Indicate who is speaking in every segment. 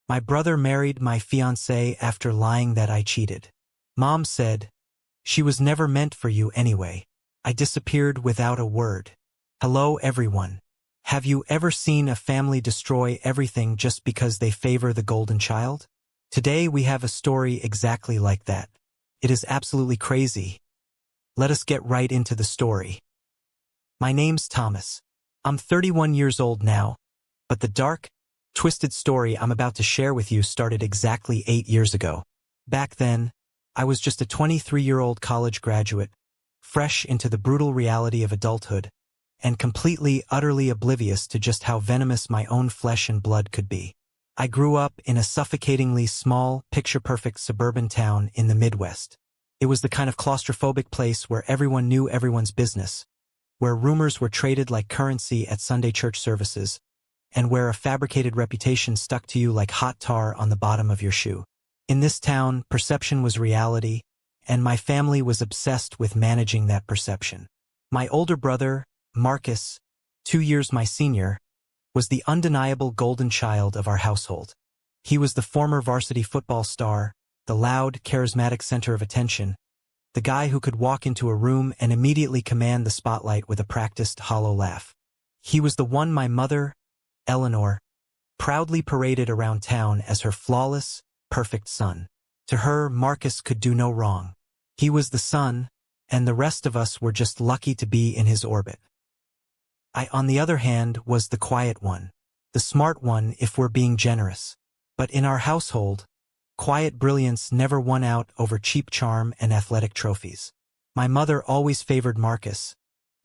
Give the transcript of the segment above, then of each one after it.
Speaker 1: My brother married my fiancée after lying that I cheated. Mom said, "She was never meant for you anyway." I disappeared without a word. Hello everyone. Have you ever seen a family destroy everything just because they favor the golden child? Today we have a story exactly like that. It is absolutely crazy. Let us get right into the story. My name's Thomas. I'm 31 years old now, but the dark, twisted story I'm about to share with you started exactly 8 years ago. Back then, I was just a 23-year-old college graduate, fresh into the brutal reality of adulthood, and completely, utterly oblivious to just how venomous my own flesh and blood could be. I grew up in a suffocatingly small, picture-perfect suburban town in the Midwest. It was the kind of claustrophobic place where everyone knew everyone's business, where rumors were traded like currency at Sunday church services, and where a fabricated reputation stuck to you like hot tar on the bottom of your shoe. In this town, perception was reality, and my family was obsessed with managing that perception. My older brother, Marcus, 2 years my senior, was the undeniable golden child of our household. He was the former varsity football star, the loud, charismatic center of attention, the guy who could walk into a room and immediately command the spotlight with a practiced, hollow laugh. He was the one my mother, Eleanor, proudly paraded around town as her flawless, perfect son. To her, Marcus could do no wrong. He was the sun, and the rest of us were just lucky to be in his orbit. I, on the other hand, was the quiet one, the smart one if we're being generous. But in our household, quiet brilliance never won out over cheap charm and athletic trophies. My mother always favored Marcus,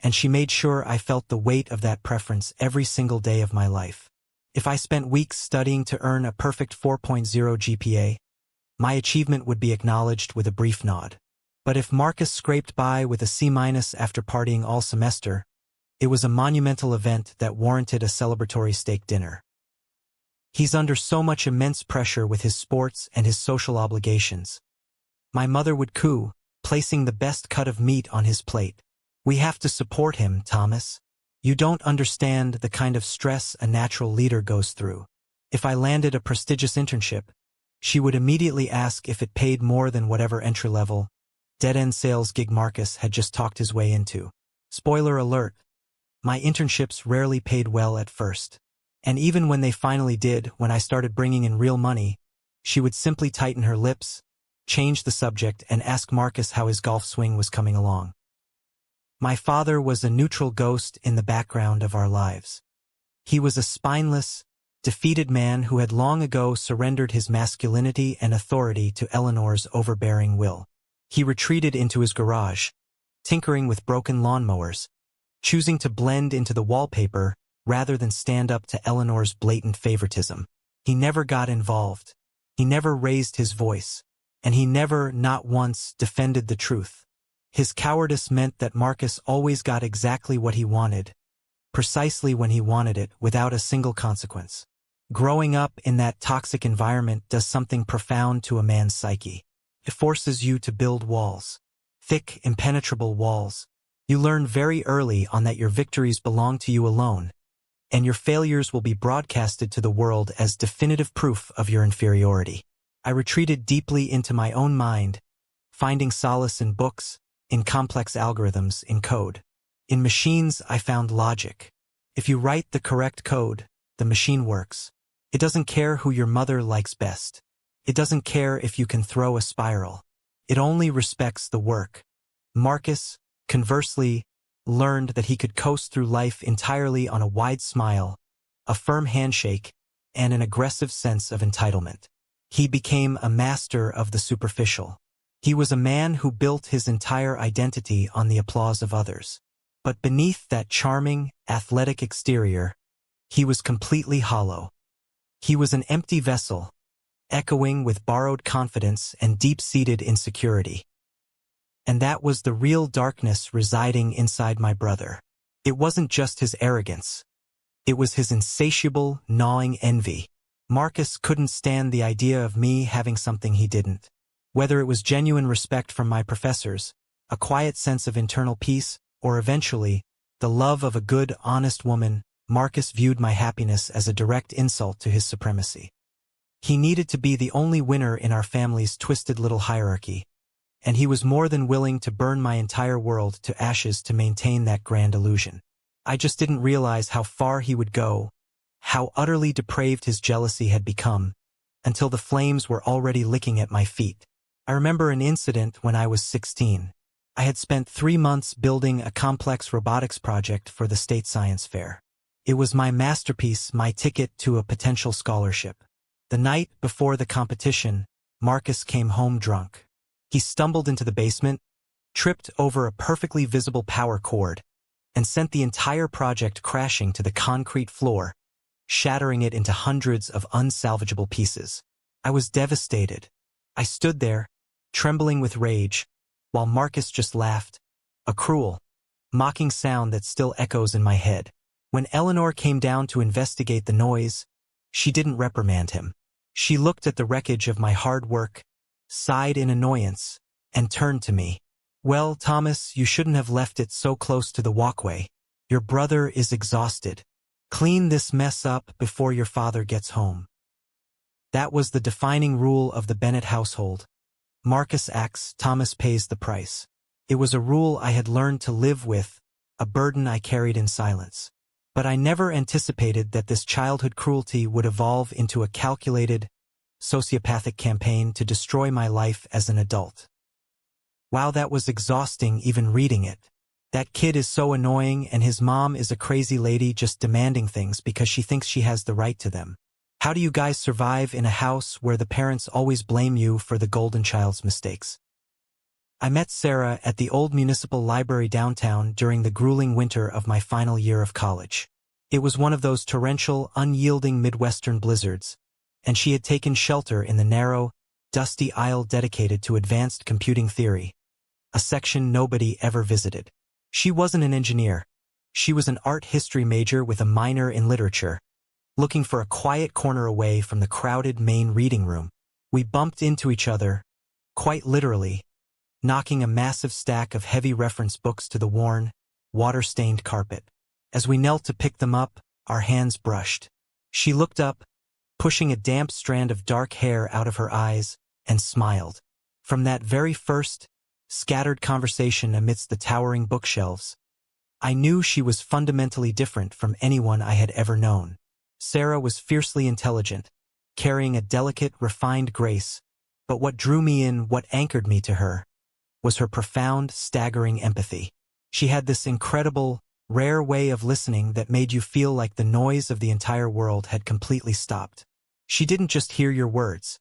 Speaker 1: and she made sure I felt the weight of that preference every single day of my life. If I spent weeks studying to earn a perfect 4.0 GPA, my achievement would be acknowledged with a brief nod. But if Marcus scraped by with a C- after partying all semester, it was a monumental event that warranted a celebratory steak dinner. He's under so much immense pressure with his sports and his social obligations. My mother would coo, placing the best cut of meat on his plate. "We have to support him, Thomas. You don't understand the kind of stress a natural leader goes through." If I landed a prestigious internship, she would immediately ask if it paid more than whatever entry-level, dead-end sales gig Marcus had just talked his way into. Spoiler alert, my internships rarely paid well at first. And even when they finally did, when I started bringing in real money, she would simply tighten her lips, change the subject, and ask Marcus how his golf swing was coming along. My father was a neutral ghost in the background of our lives. He was a spineless, defeated man who had long ago surrendered his masculinity and authority to Eleanor's overbearing will. He retreated into his garage, tinkering with broken lawnmowers, choosing to blend into the wallpaper rather than stand up to Eleanor's blatant favoritism. He never got involved. He never raised his voice. And he never, not once, defended the truth. His cowardice meant that Marcus always got exactly what he wanted, precisely when he wanted it, without a single consequence. Growing up in that toxic environment does something profound to a man's psyche. It forces you to build walls. Thick, impenetrable walls. You learn very early on that your victories belong to you alone, and your failures will be broadcasted to the world as definitive proof of your inferiority. I retreated deeply into my own mind, finding solace in books, in complex algorithms, in code. In machines, I found logic. If you write the correct code, the machine works. It doesn't care who your mother likes best. It doesn't care if you can throw a spiral. It only respects the work. Marcus, conversely, learned that he could coast through life entirely on a wide smile, a firm handshake, and an aggressive sense of entitlement. He became a master of the superficial. He was a man who built his entire identity on the applause of others. But beneath that charming, athletic exterior, he was completely hollow. He was an empty vessel, echoing with borrowed confidence and deep-seated insecurity. And that was the real darkness residing inside my brother. It wasn't just his arrogance. It was his insatiable, gnawing envy. Marcus couldn't stand the idea of me having something he didn't. Whether it was genuine respect from my professors, a quiet sense of internal peace, or eventually, the love of a good, honest woman, Marcus viewed my happiness as a direct insult to his supremacy. He needed to be the only winner in our family's twisted little hierarchy, and he was more than willing to burn my entire world to ashes to maintain that grand illusion. I just didn't realize how far he would go, how utterly depraved his jealousy had become, until the flames were already licking at my feet. I remember an incident when I was 16. I had spent 3 months building a complex robotics project for the state science fair. It was my masterpiece, my ticket to a potential scholarship. The night before the competition, Marcus came home drunk. He stumbled into the basement, tripped over a perfectly visible power cord, and sent the entire project crashing to the concrete floor, shattering it into hundreds of unsalvageable pieces. I was devastated. I stood there, trembling with rage, while Marcus just laughed, a cruel, mocking sound that still echoes in my head. When Eleanor came down to investigate the noise, she didn't reprimand him. She looked at the wreckage of my hard work, sighed in annoyance, and turned to me. "Well, Thomas, you shouldn't have left it so close to the walkway. Your brother is exhausted. Clean this mess up before your father gets home." That was the defining rule of the Bennett household. Marcus acts, Thomas pays the price. It was a rule I had learned to live with, a burden I carried in silence. But I never anticipated that this childhood cruelty would evolve into a calculated, sociopathic campaign to destroy my life as an adult. Wow, that was exhausting even reading it. That kid is so annoying and his mom is a crazy lady just demanding things because she thinks she has the right to them. How do you guys survive in a house where the parents always blame you for the golden child's mistakes? I met Sarah at the old municipal library downtown during the grueling winter of my final year of college. It was one of those torrential, unyielding Midwestern blizzards, and she had taken shelter in the narrow, dusty aisle dedicated to advanced computing theory, a section nobody ever visited. She wasn't an engineer. She was an art history major with a minor in literature, looking for a quiet corner away from the crowded main reading room. We bumped into each other, quite literally, knocking a massive stack of heavy reference books to the worn, water-stained carpet. As we knelt to pick them up, our hands brushed. She looked up, pushing a damp strand of dark hair out of her eyes, and smiled. From that very first, scattered conversation amidst the towering bookshelves, I knew she was fundamentally different from anyone I had ever known. Sarah was fiercely intelligent, carrying a delicate, refined grace, but what drew me in, what anchored me to her, was her profound, staggering empathy. She had this incredible, rare way of listening that made you feel like the noise of the entire world had completely stopped. She didn't just hear your words.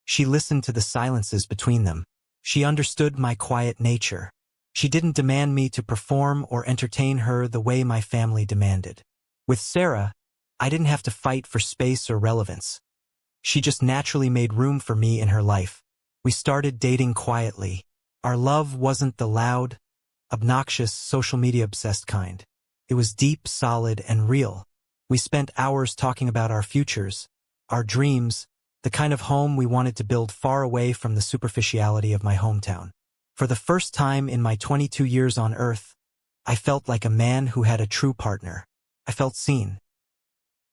Speaker 1: She listened to the silences between them. She understood my quiet nature. She didn't demand me to perform or entertain her the way my family demanded. With Sarah, I didn't have to fight for space or relevance. She just naturally made room for me in her life. We started dating quietly. Our love wasn't the loud, obnoxious, social media-obsessed kind. It was deep, solid, and real. We spent hours talking about our futures, our dreams, the kind of home we wanted to build far away from the superficiality of my hometown. For the first time in my 22 years on Earth, I felt like a man who had a true partner. I felt seen.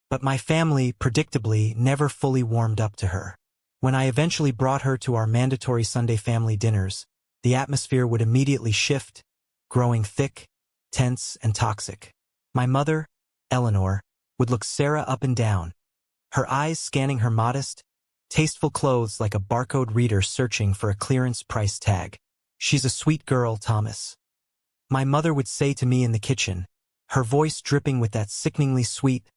Speaker 1: But my family, predictably, never fully warmed up to her. When I eventually brought her to our mandatory Sunday family dinners, the atmosphere would immediately shift, growing thick, tense, and toxic. My mother, Eleanor, would look Sarah up and down, her eyes scanning her modest, tasteful clothes like a barcode reader searching for a clearance price tag. "She's a sweet girl, Thomas," my mother would say to me in the kitchen, her voice dripping with that sickeningly sweet,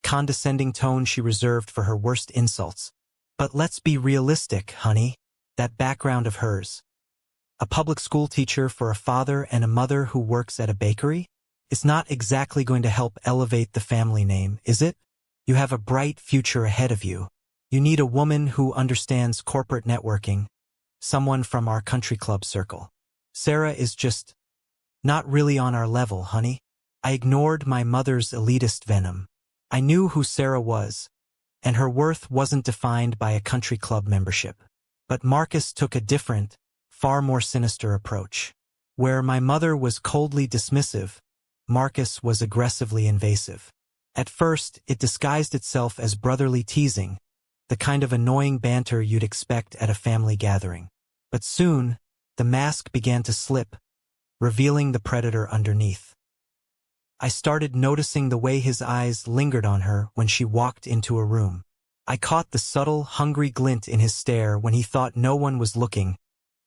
Speaker 1: condescending tone she reserved for her worst insults. But let's be realistic, honey. That background of hers, a public school teacher for a father and a mother who works at a bakery, is not exactly going to help elevate the family name, is it? You have a bright future ahead of you. You need a woman who understands corporate networking, someone from our country club circle. Sarah is just not really on our level, honey. I ignored my mother's elitist venom. I knew who Sarah was, and her worth wasn't defined by a country club membership. But Marcus took a different, far more sinister approach. Where my mother was coldly dismissive, Marcus was aggressively invasive. At first, it disguised itself as brotherly teasing, the kind of annoying banter you'd expect at a family gathering. But soon, the mask began to slip, revealing the predator underneath. I started noticing the way his eyes lingered on her when she walked into a room. I caught the subtle, hungry glint in his stare when he thought no one was looking,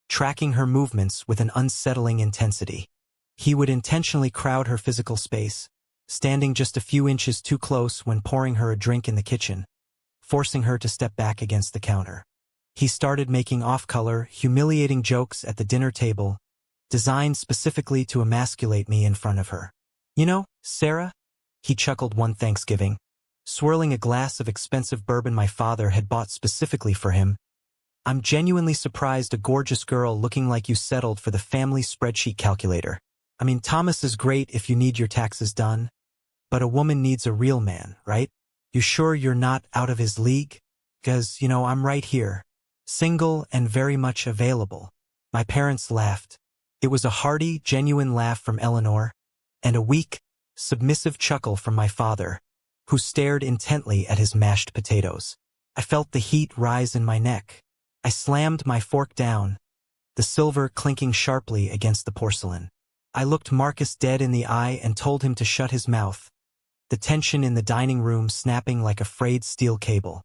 Speaker 1: tracking her movements with an unsettling intensity. He would intentionally crowd her physical space, standing just a few inches too close when pouring her a drink in the kitchen, forcing her to step back against the counter. He started making off-color, humiliating jokes at the dinner table, designed specifically to emasculate me in front of her. "You know, Sarah," he chuckled one Thanksgiving, swirling a glass of expensive bourbon my father had bought specifically for him, "I'm genuinely surprised a gorgeous girl looking like you settled for the family spreadsheet calculator. I mean, Thomas is great if you need your taxes done, but a woman needs a real man, right? You sure you're not out of his league? 'Cause, I'm right here, single and very much available." My parents laughed. It was a hearty, genuine laugh from Eleanor, and a weak, submissive chuckle from my father, who stared intently at his mashed potatoes. I felt the heat rise in my neck. I slammed my fork down, the silver clinking sharply against the porcelain. I looked Marcus dead in the eye and told him to shut his mouth, the tension in the dining room snapping like a frayed steel cable.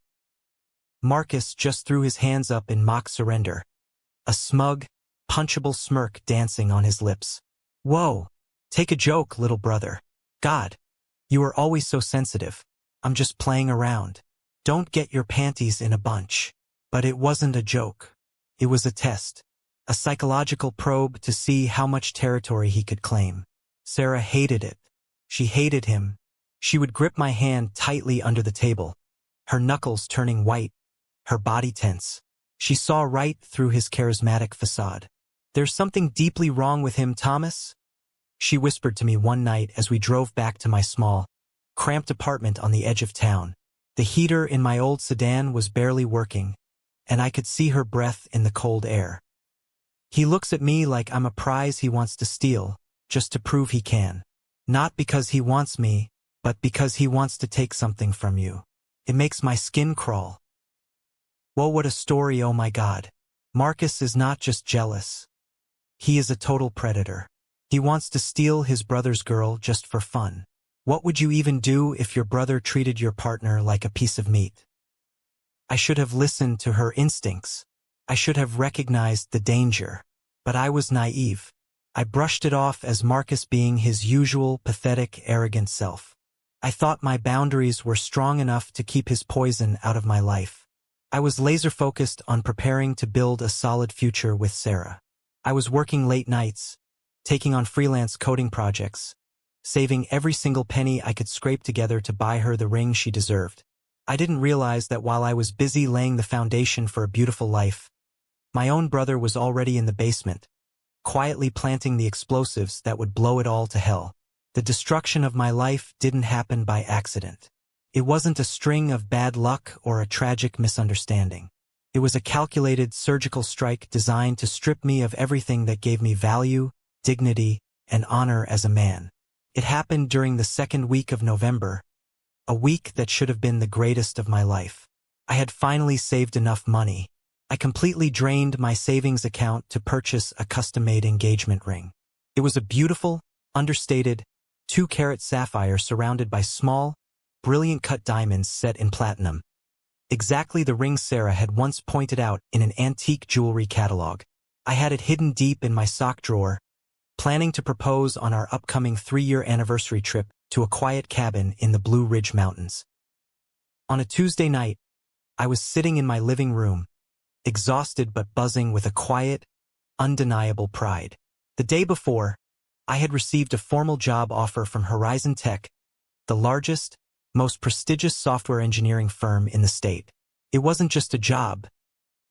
Speaker 1: Marcus just threw his hands up in mock surrender, a smug, punchable smirk dancing on his lips. "Whoa, take a joke, little brother. God, you are always so sensitive. I'm just playing around. Don't get your panties in a bunch." But it wasn't a joke. It was a test. A psychological probe to see how much territory he could claim. Sarah hated it. She hated him. She would grip my hand tightly under the table, her knuckles turning white, her body tense. She saw right through his charismatic facade. "There's something deeply wrong with him, Thomas," she whispered to me one night as we drove back to my small, cramped apartment on the edge of town. The heater in my old sedan was barely working, and I could see her breath in the cold air. "He looks at me like I'm a prize he wants to steal, just to prove he can. Not because he wants me, but because he wants to take something from you. It makes my skin crawl." Whoa, what a story, oh my God. Marcus is not just jealous. He is a total predator. He wants to steal his brother's girl just for fun. What would you even do if your brother treated your partner like a piece of meat? I should have listened to her instincts. I should have recognized the danger. But I was naive. I brushed it off as Marcus being his usual pathetic, arrogant self. I thought my boundaries were strong enough to keep his poison out of my life. I was laser-focused on preparing to build a solid future with Sarah. I was working late nights, taking on freelance coding projects, saving every single penny I could scrape together to buy her the ring she deserved. I didn't realize that while I was busy laying the foundation for a beautiful life, my own brother was already in the basement, quietly planting the explosives that would blow it all to hell. The destruction of my life didn't happen by accident. It wasn't a string of bad luck or a tragic misunderstanding. It was a calculated surgical strike designed to strip me of everything that gave me value, dignity, and honor as a man. It happened during the second week of November, a week that should have been the greatest of my life. I had finally saved enough money. I completely drained my savings account to purchase a custom-made engagement ring. It was a beautiful, understated, 2-carat sapphire surrounded by small, brilliant cut diamonds set in platinum. Exactly the ring Sarah had once pointed out in an antique jewelry catalog. I had it hidden deep in my sock drawer, planning to propose on our upcoming 3-year anniversary trip to a quiet cabin in the Blue Ridge Mountains. On a Tuesday night, I was sitting in my living room, exhausted but buzzing with a quiet, undeniable pride. The day before, I had received a formal job offer from Horizon Tech, the largest, most prestigious software engineering firm in the state. It wasn't just a job.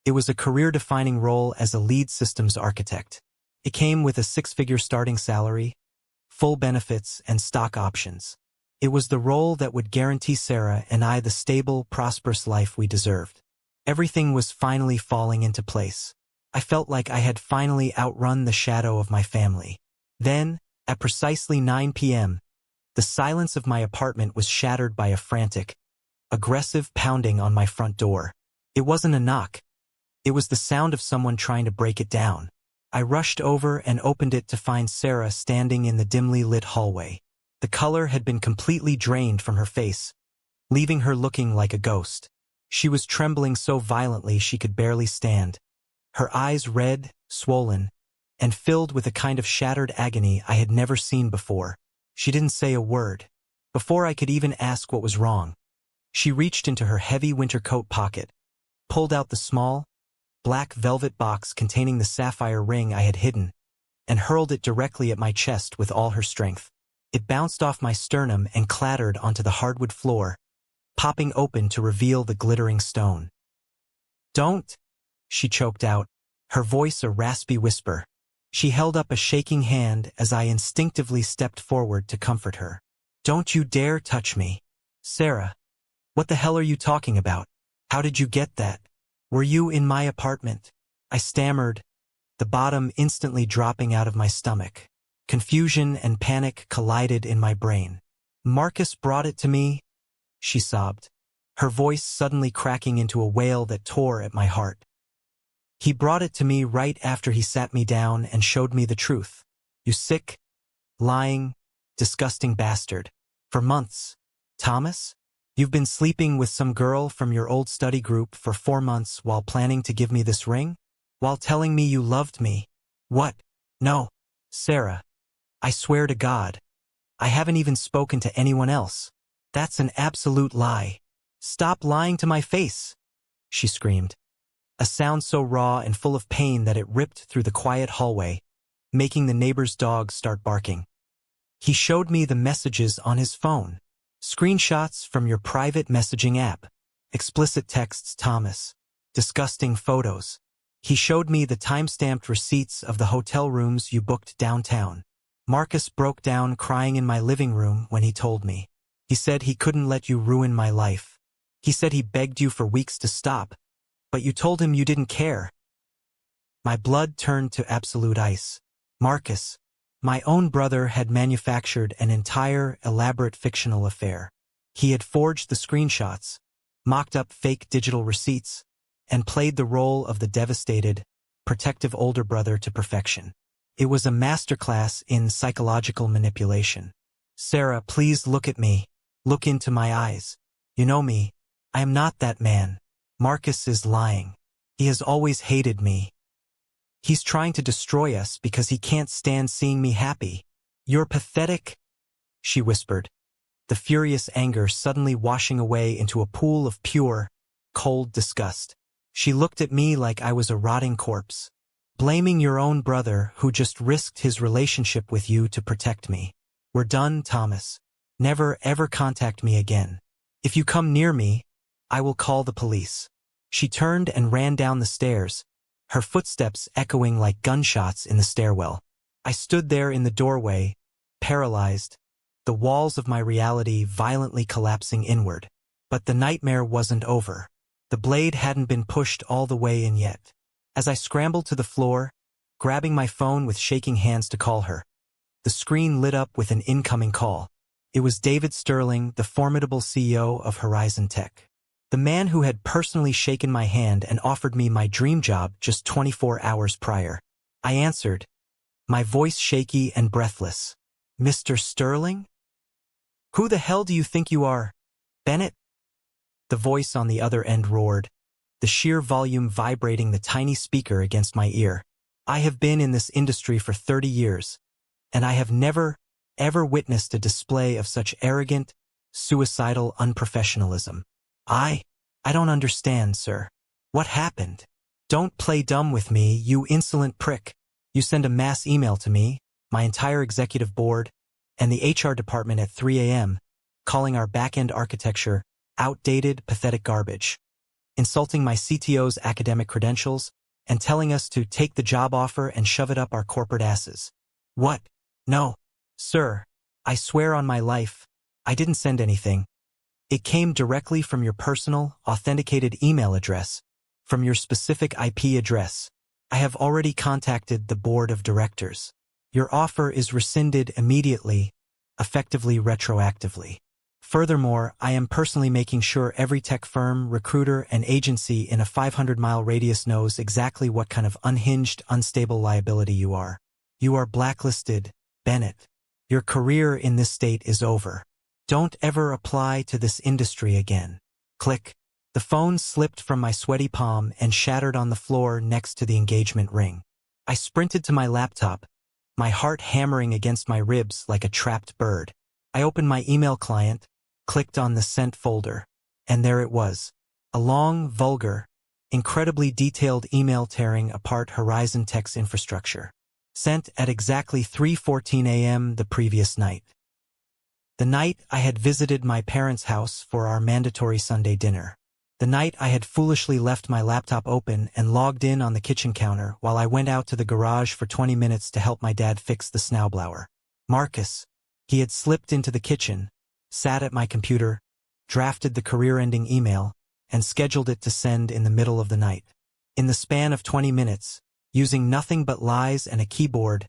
Speaker 1: It was a career-defining role as a lead systems architect. It came with a 6-figure starting salary, full benefits, and stock options. It was the role that would guarantee Sarah and I the stable, prosperous life we deserved. Everything was finally falling into place. I felt like I had finally outrun the shadow of my family. Then, at precisely 9 p.m., the silence of my apartment was shattered by a frantic, aggressive pounding on my front door. It wasn't a knock. It was the sound of someone trying to break it down. I rushed over and opened it to find Sarah standing in the dimly lit hallway. The color had been completely drained from her face, leaving her looking like a ghost. She was trembling so violently she could barely stand. Her eyes red, swollen, and filled with a kind of shattered agony I had never seen before. She didn't say a word. Before I could even ask what was wrong, she reached into her heavy winter coat pocket, pulled out the small, black velvet box containing the sapphire ring I had hidden, and hurled it directly at my chest with all her strength. It bounced off my sternum and clattered onto the hardwood floor, popping open to reveal the glittering stone. "Don't," she choked out, her voice a raspy whisper. She held up a shaking hand as I instinctively stepped forward to comfort her. "Don't you dare touch me. Sarah, what the hell are you talking about? How did you get that? Were you in my apartment?" I stammered, the bottom instantly dropping out of my stomach. Confusion and panic collided in my brain. "Marcus brought it to me," she sobbed, her voice suddenly cracking into a wail that tore at my heart. "He brought it to me right after he sat me down and showed me the truth. You sick, lying, disgusting bastard. For months. Thomas? You've been sleeping with some girl from your old study group for 4 months while planning to give me this ring? While telling me you loved me? What? No. Sarah. I swear to God. I haven't even spoken to anyone else. That's an absolute lie. Stop lying to my face," she screamed. A sound so raw and full of pain that it ripped through the quiet hallway, making the neighbor's dog start barking. "He showed me the messages on his phone. Screenshots from your private messaging app. Explicit texts, Thomas. Disgusting photos. He showed me the time-stamped receipts of the hotel rooms you booked downtown. Marcus broke down crying in my living room when he told me. He said he couldn't let you ruin my life. He said he begged you for weeks to stop, but you told him you didn't care." My blood turned to absolute ice. Marcus, my own brother, had manufactured an entire, elaborate fictional affair. He had forged the screenshots, mocked up fake digital receipts, and played the role of the devastated, protective older brother to perfection. It was a masterclass in psychological manipulation. "Sarah, please look at me. Look into my eyes. You know me. I am not that man. Marcus is lying. He has always hated me. He's trying to destroy us because he can't stand seeing me happy. You're pathetic," she whispered, the furious anger suddenly washing away into a pool of pure, cold disgust. She looked at me like I was a rotting corpse. "Blaming your own brother who just risked his relationship with you to protect me. We're done, Thomas. Never ever contact me again. If you come near me, I will call the police." She turned and ran down the stairs, her footsteps echoing like gunshots in the stairwell. I stood there in the doorway, paralyzed, the walls of my reality violently collapsing inward. But the nightmare wasn't over. The blade hadn't been pushed all the way in yet. As I scrambled to the floor, grabbing my phone with shaking hands to call her, the screen lit up with an incoming call. It was David Sterling, the formidable CEO of Horizon Tech. The man who had personally shaken my hand and offered me my dream job just 24 hours prior. I answered, my voice shaky and breathless. "Mr. Sterling? Who the hell do you think you are, Bennett?" The voice on the other end roared, the sheer volume vibrating the tiny speaker against my ear. "I have been in this industry for 30 years, and I have never, ever witnessed a display of such arrogant, suicidal unprofessionalism. I don't understand, sir. What happened? Don't play dumb with me, you insolent prick. You send a mass email to me, my entire executive board, and the HR department at 3 a.m., calling our back-end architecture outdated, pathetic garbage, insulting my CTO's academic credentials, and telling us to take the job offer and shove it up our corporate asses. What? No. Sir, I swear on my life, I didn't send anything. It came directly from your personal, authenticated email address, from your specific IP address. I have already contacted the board of directors. Your offer is rescinded immediately, effectively retroactively." Furthermore, I am personally making sure every tech firm, recruiter, and agency in a 500-mile radius knows exactly what kind of unhinged, unstable liability you are. You are blacklisted, Bennett. Your career in this state is over. Don't ever apply to this industry again. Click. The phone slipped from my sweaty palm and shattered on the floor next to the engagement ring. I sprinted to my laptop, my heart hammering against my ribs like a trapped bird. I opened my email client, clicked on the sent folder, and there it was. A long, vulgar, incredibly detailed email tearing apart Horizon Tech's infrastructure. Sent at exactly 3:14 a.m. the previous night. The night I had visited my parents' house for our mandatory Sunday dinner. The night I had foolishly left my laptop open and logged in on the kitchen counter while I went out to the garage for 20 minutes to help my dad fix the snowblower. Marcus. He had slipped into the kitchen, sat at my computer, drafted the career-ending email, and scheduled it to send in the middle of the night. In the span of 20 minutes, using nothing but lies and a keyboard,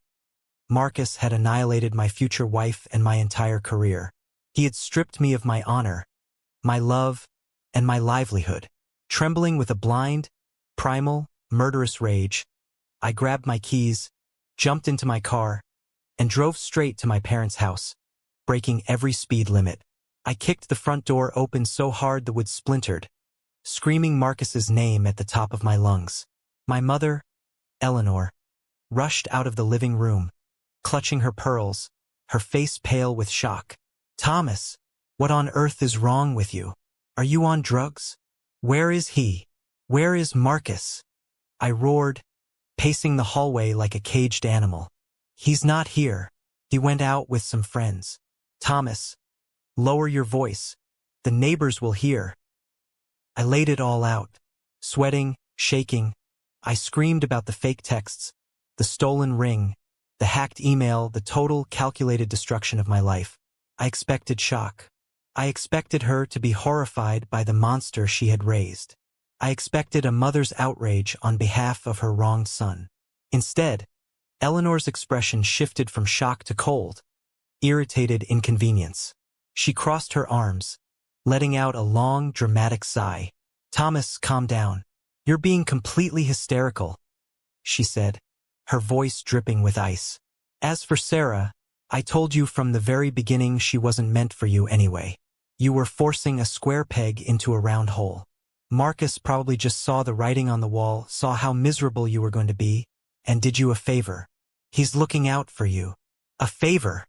Speaker 1: Marcus had annihilated my future wife and my entire career. He had stripped me of my honor, my love, and my livelihood. Trembling with a blind, primal, murderous rage, I grabbed my keys, jumped into my car, and drove straight to my parents' house, breaking every speed limit. I kicked the front door open so hard the wood splintered, screaming Marcus's name at the top of my lungs. My mother, Eleanor, rushed out of the living room, clutching her pearls, her face pale with shock. "Thomas, what on earth is wrong with you? Are you on drugs? Where is he? Where is Marcus?" I roared, pacing the hallway like a caged animal. "He's not here. He went out with some friends." "Thomas, lower your voice. The neighbors will hear." I laid it all out. Sweating, shaking, I screamed about the fake texts, the stolen ring, the hacked email, the total, calculated destruction of my life. I expected shock. I expected her to be horrified by the monster she had raised. I expected a mother's outrage on behalf of her wronged son. Instead, Eleanor's expression shifted from shock to cold, irritated inconvenience. She crossed her arms, letting out a long, dramatic sigh. "Thomas, calm down. You're being completely hysterical," she said, her voice dripping with ice. "As for Sarah, I told you from the very beginning she wasn't meant for you anyway. You were forcing a square peg into a round hole. Marcus probably just saw the writing on the wall, saw how miserable you were going to be, and did you a favor. He's looking out for you. A favor.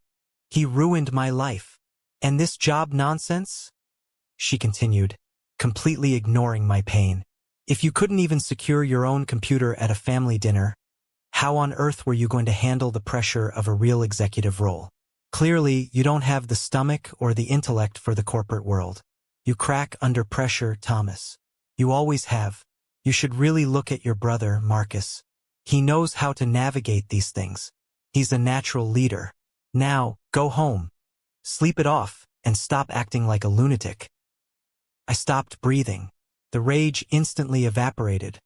Speaker 1: He ruined my life. And this job nonsense?" she continued, completely ignoring my pain. "If you couldn't even secure your own computer at a family dinner, how on earth were you going to handle the pressure of a real executive role? Clearly, you don't have the stomach or the intellect for the corporate world. You crack under pressure, Thomas. You always have. You should really look at your brother, Marcus. He knows how to navigate these things. He's a natural leader. Now, go home. Sleep it off, and stop acting like a lunatic." I stopped breathing. The rage instantly evaporated,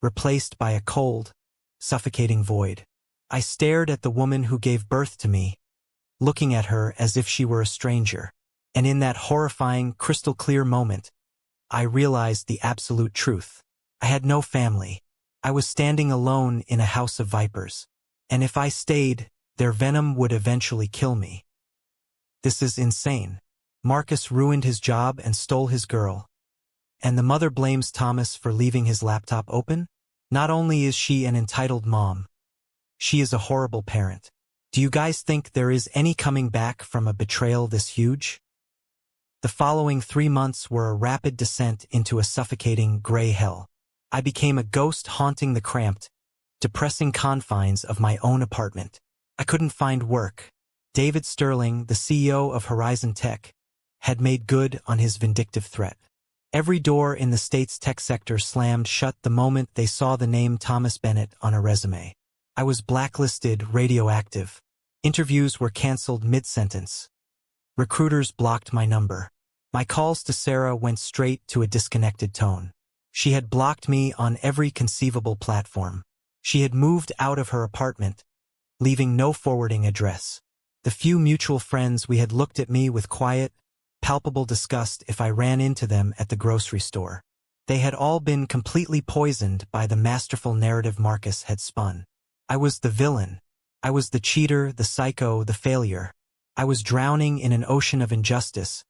Speaker 1: replaced by a cold, suffocating void. I stared at the woman who gave birth to me, looking at her as if she were a stranger. And in that horrifying, crystal-clear moment, I realized the absolute truth. I had no family. I was standing alone in a house of vipers. And if I stayed, their venom would eventually kill me. This is insane. Marcus ruined his job and stole his girl. And the mother blames Thomas for leaving his laptop open? Not only is she an entitled mom, she is a horrible parent. Do you guys think there is any coming back from a betrayal this huge? The following 3 months were a rapid descent into a suffocating gray hell. I became a ghost haunting the cramped, depressing confines of my own apartment. I couldn't find work. David Sterling, the CEO of Horizon Tech, had made good on his vindictive threat. Every door in the state's tech sector slammed shut the moment they saw the name Thomas Bennett on a resume. I was blacklisted, radioactive. Interviews were canceled mid-sentence. Recruiters blocked my number. My calls to Sarah went straight to a disconnected tone. She had blocked me on every conceivable platform. She had moved out of her apartment, leaving no forwarding address. The few mutual friends we had looked at me with quiet, palpable disgust if I ran into them at the grocery store. They had all been completely poisoned by the masterful narrative Marcus had spun. I was the villain. I was the cheater, the psycho, the failure. I was drowning in an ocean of injustice,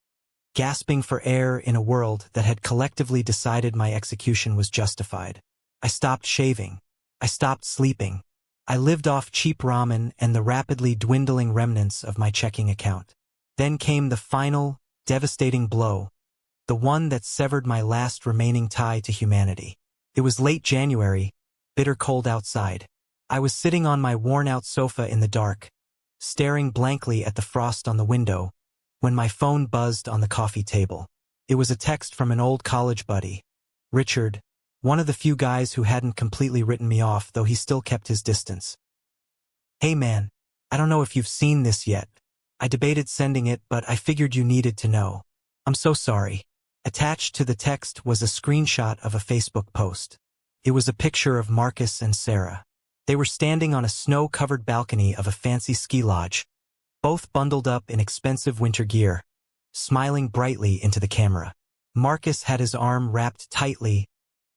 Speaker 1: gasping for air in a world that had collectively decided my execution was justified. I stopped shaving. I stopped sleeping. I lived off cheap ramen and the rapidly dwindling remnants of my checking account. Then came the final, devastating blow, the one that severed my last remaining tie to humanity. It was late January, bitter cold outside. I was sitting on my worn-out sofa in the dark, staring blankly at the frost on the window, when my phone buzzed on the coffee table. It was a text from an old college buddy, Richard, one of the few guys who hadn't completely written me off, though he still kept his distance. "Hey man, I don't know if you've seen this yet. I debated sending it, but I figured you needed to know. I'm so sorry." Attached to the text was a screenshot of a Facebook post. It was a picture of Marcus and Sarah. They were standing on a snow-covered balcony of a fancy ski lodge, both bundled up in expensive winter gear, smiling brightly into the camera. Marcus had his arm wrapped tightly,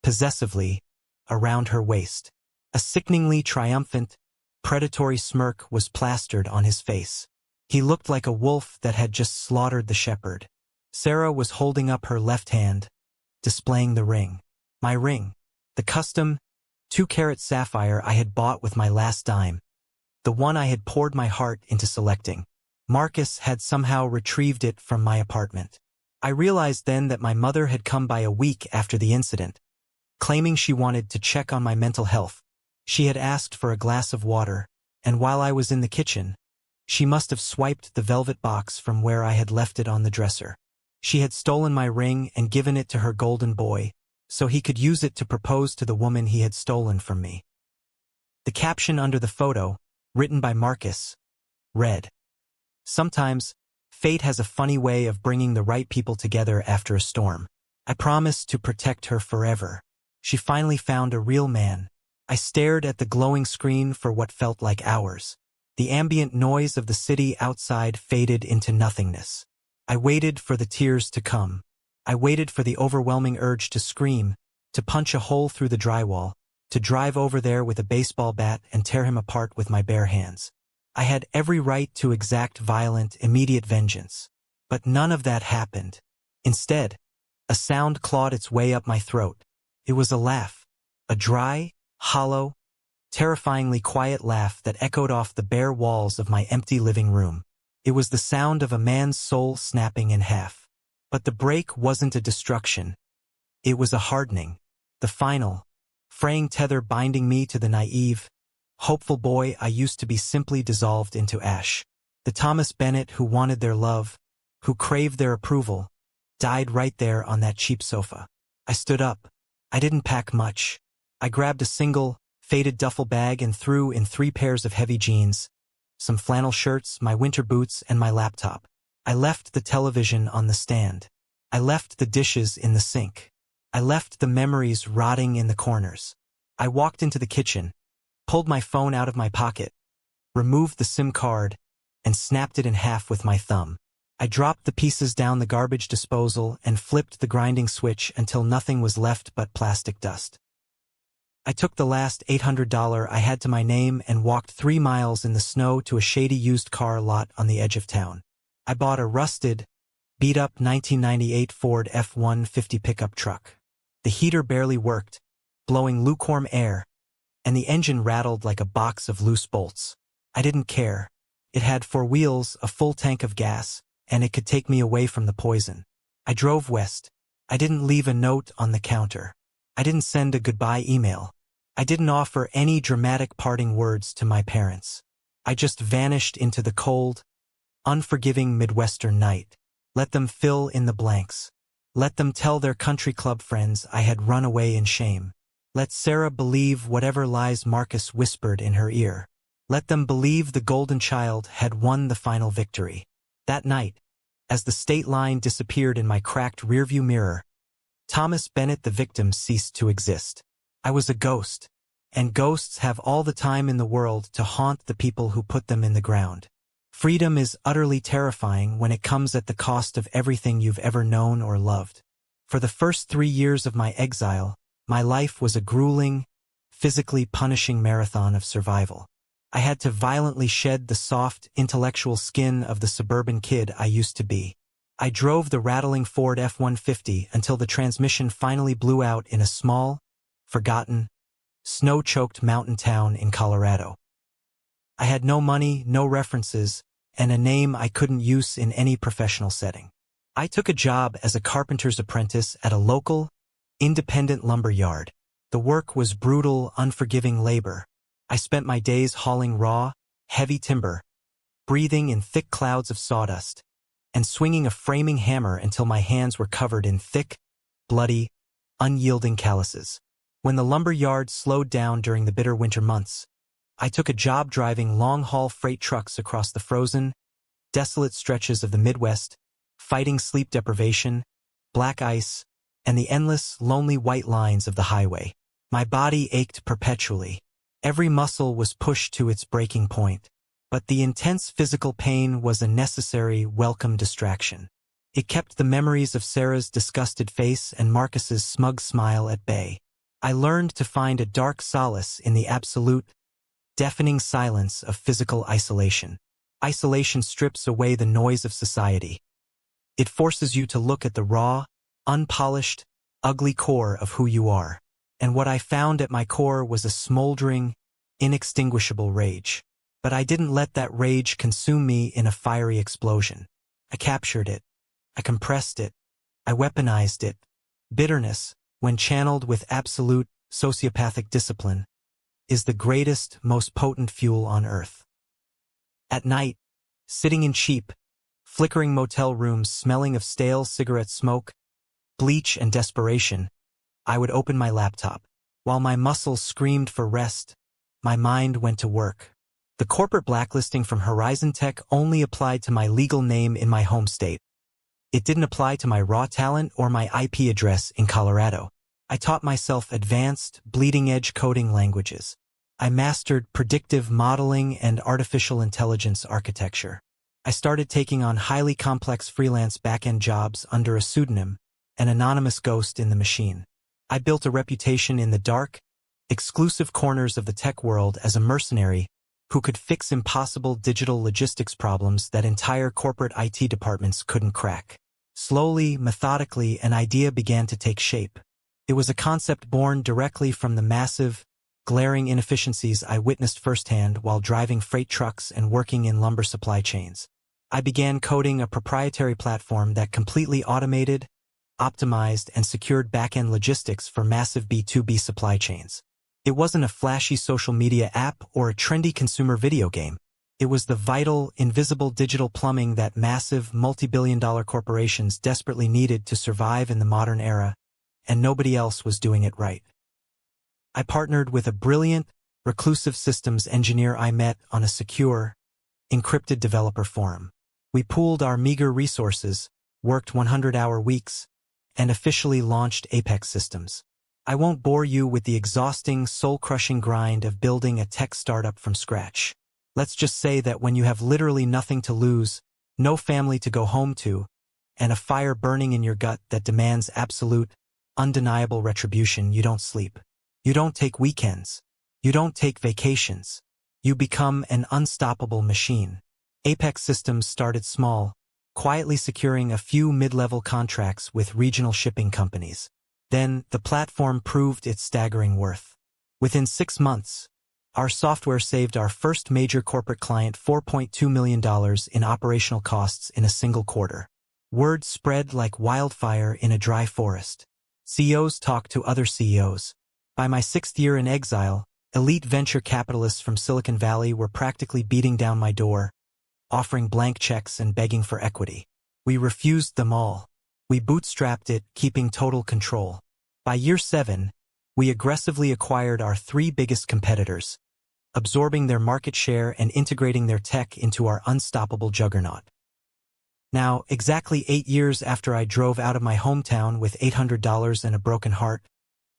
Speaker 1: possessively, around her waist. A sickeningly triumphant, predatory smirk was plastered on his face. He looked like a wolf that had just slaughtered the shepherd. Sarah was holding up her left hand, displaying the ring. My ring. The custom, 2-carat sapphire I had bought with my last dime. The one I had poured my heart into selecting. Marcus had somehow retrieved it from my apartment. I realized then that my mother had come by a week after the incident, claiming she wanted to check on my mental health. She had asked for a glass of water, and while I was in the kitchen, she must have swiped the velvet box from where I had left it on the dresser. She had stolen my ring and given it to her golden boy, so he could use it to propose to the woman he had stolen from me. The caption under the photo, written by Marcus, read, "Sometimes, fate has a funny way of bringing the right people together after a storm. I promised to protect her forever. She finally found a real man." I stared at the glowing screen for what felt like hours. The ambient noise of the city outside faded into nothingness. I waited for the tears to come. I waited for the overwhelming urge to scream, to punch a hole through the drywall, to drive over there with a baseball bat and tear him apart with my bare hands. I had every right to exact violent, immediate vengeance. But none of that happened. Instead, a sound clawed its way up my throat. It was a laugh. A dry, hollow, terrifyingly quiet laugh that echoed off the bare walls of my empty living room. It was the sound of a man's soul snapping in half. But the break wasn't a destruction. It was a hardening. The final, fraying tether binding me to the naive, hopeful boy I used to be simply dissolved into ash. The Thomas Bennett who wanted their love, who craved their approval, died right there on that cheap sofa. I stood up. I didn't pack much. I grabbed a single, faded duffel bag and threw in 3 pairs of heavy jeans, some flannel shirts, my winter boots, and my laptop. I left the television on the stand. I left the dishes in the sink. I left the memories rotting in the corners. I walked into the kitchen, pulled my phone out of my pocket, removed the SIM card, and snapped it in half with my thumb. I dropped the pieces down the garbage disposal and flipped the grinding switch until nothing was left but plastic dust. I took the last $800 I had to my name and walked 3 miles in the snow to a shady used car lot on the edge of town. I bought a rusted, beat-up 1998 Ford F-150 pickup truck. The heater barely worked, blowing lukewarm air, and the engine rattled like a box of loose bolts. I didn't care. It had 4 wheels, a full tank of gas, and it could take me away from the poison. I drove west. I didn't leave a note on the counter. I didn't send a goodbye email. I didn't offer any dramatic parting words to my parents. I just vanished into the cold, unforgiving Midwestern night. Let them fill in the blanks. Let them tell their country club friends I had run away in shame. Let Sarah believe whatever lies Marcus whispered in her ear. Let them believe the golden child had won the final victory. That night, as the state line disappeared in my cracked rearview mirror, Thomas Bennett the victim ceased to exist. I was a ghost, and ghosts have all the time in the world to haunt the people who put them in the ground. Freedom is utterly terrifying when it comes at the cost of everything you've ever known or loved. For the first 3 years of my exile, my life was a grueling, physically punishing marathon of survival. I had to violently shed the soft, intellectual skin of the suburban kid I used to be. I drove the rattling Ford F-150 until the transmission finally blew out in a small, forgotten, snow-choked mountain town in Colorado. I had no money, no references, and a name I couldn't use in any professional setting. I took a job as a carpenter's apprentice at a local, independent lumber yard. The work was brutal, unforgiving labor. I spent my days hauling raw, heavy timber, breathing in thick clouds of sawdust, and swinging a framing hammer until my hands were covered in thick, bloody, unyielding calluses. When the lumber yard slowed down during the bitter winter months, I took a job driving long-haul freight trucks across the frozen, desolate stretches of the Midwest, fighting sleep deprivation, black ice, and the endless, lonely white lines of the highway. My body ached perpetually. Every muscle was pushed to its breaking point. But the intense physical pain was a necessary, welcome distraction. It kept the memories of Sarah's disgusted face and Marcus's smug smile at bay. I learned to find a dark solace in the absolute, deafening silence of physical isolation. Isolation strips away the noise of society. It forces you to look at the raw, unpolished, ugly core of who you are. And what I found at my core was a smoldering, inextinguishable rage. But I didn't let that rage consume me in a fiery explosion. I captured it. I compressed it. I weaponized it. Bitterness, when channeled with absolute, sociopathic discipline, is the greatest, most potent fuel on earth. At night, sitting in cheap, flickering motel rooms smelling of stale cigarette smoke, bleach and desperation, I would open my laptop. While my muscles screamed for rest, my mind went to work. The corporate blacklisting from Horizon Tech only applied to my legal name in my home state. It didn't apply to my raw talent or my IP address in Colorado. I taught myself advanced, bleeding-edge coding languages. I mastered predictive modeling and artificial intelligence architecture. I started taking on highly complex freelance back-end jobs under a pseudonym, an anonymous ghost in the machine. I built a reputation in the dark, exclusive corners of the tech world as a mercenary who could fix impossible digital logistics problems that entire corporate IT departments couldn't crack. Slowly, methodically, an idea began to take shape. It was a concept born directly from the massive, glaring inefficiencies I witnessed firsthand while driving freight trucks and working in lumber supply chains. I began coding a proprietary platform that completely automated, optimized, and secured back-end logistics for massive B2B supply chains. It wasn't a flashy social media app or a trendy consumer video game. It was the vital, invisible digital plumbing that massive, multi-billion-dollar corporations desperately needed to survive in the modern era, and nobody else was doing it right. I partnered with a brilliant, reclusive systems engineer I met on a secure, encrypted developer forum. We pooled our meager resources, worked 100-hour weeks, and officially launched Apex Systems. I won't bore you with the exhausting, soul-crushing grind of building a tech startup from scratch. Let's just say that when you have literally nothing to lose, no family to go home to, and a fire burning in your gut that demands absolute, undeniable retribution, you don't sleep. You don't take weekends. You don't take vacations. You become an unstoppable machine. Apex Systems started small, quietly securing a few mid-level contracts with regional shipping companies. Then, the platform proved its staggering worth. Within 6 months, our software saved our first major corporate client $4.2 million in operational costs in a single quarter. Word spread like wildfire in a dry forest. CEOs talked to other CEOs. By my 6th year in exile, elite venture capitalists from Silicon Valley were practically beating down my door, offering blank checks and begging for equity. We refused them all. We bootstrapped it, keeping total control. By year 7, we aggressively acquired our 3 biggest competitors, absorbing their market share and integrating their tech into our unstoppable juggernaut. Now, exactly 8 years after I drove out of my hometown with $800 and a broken heart,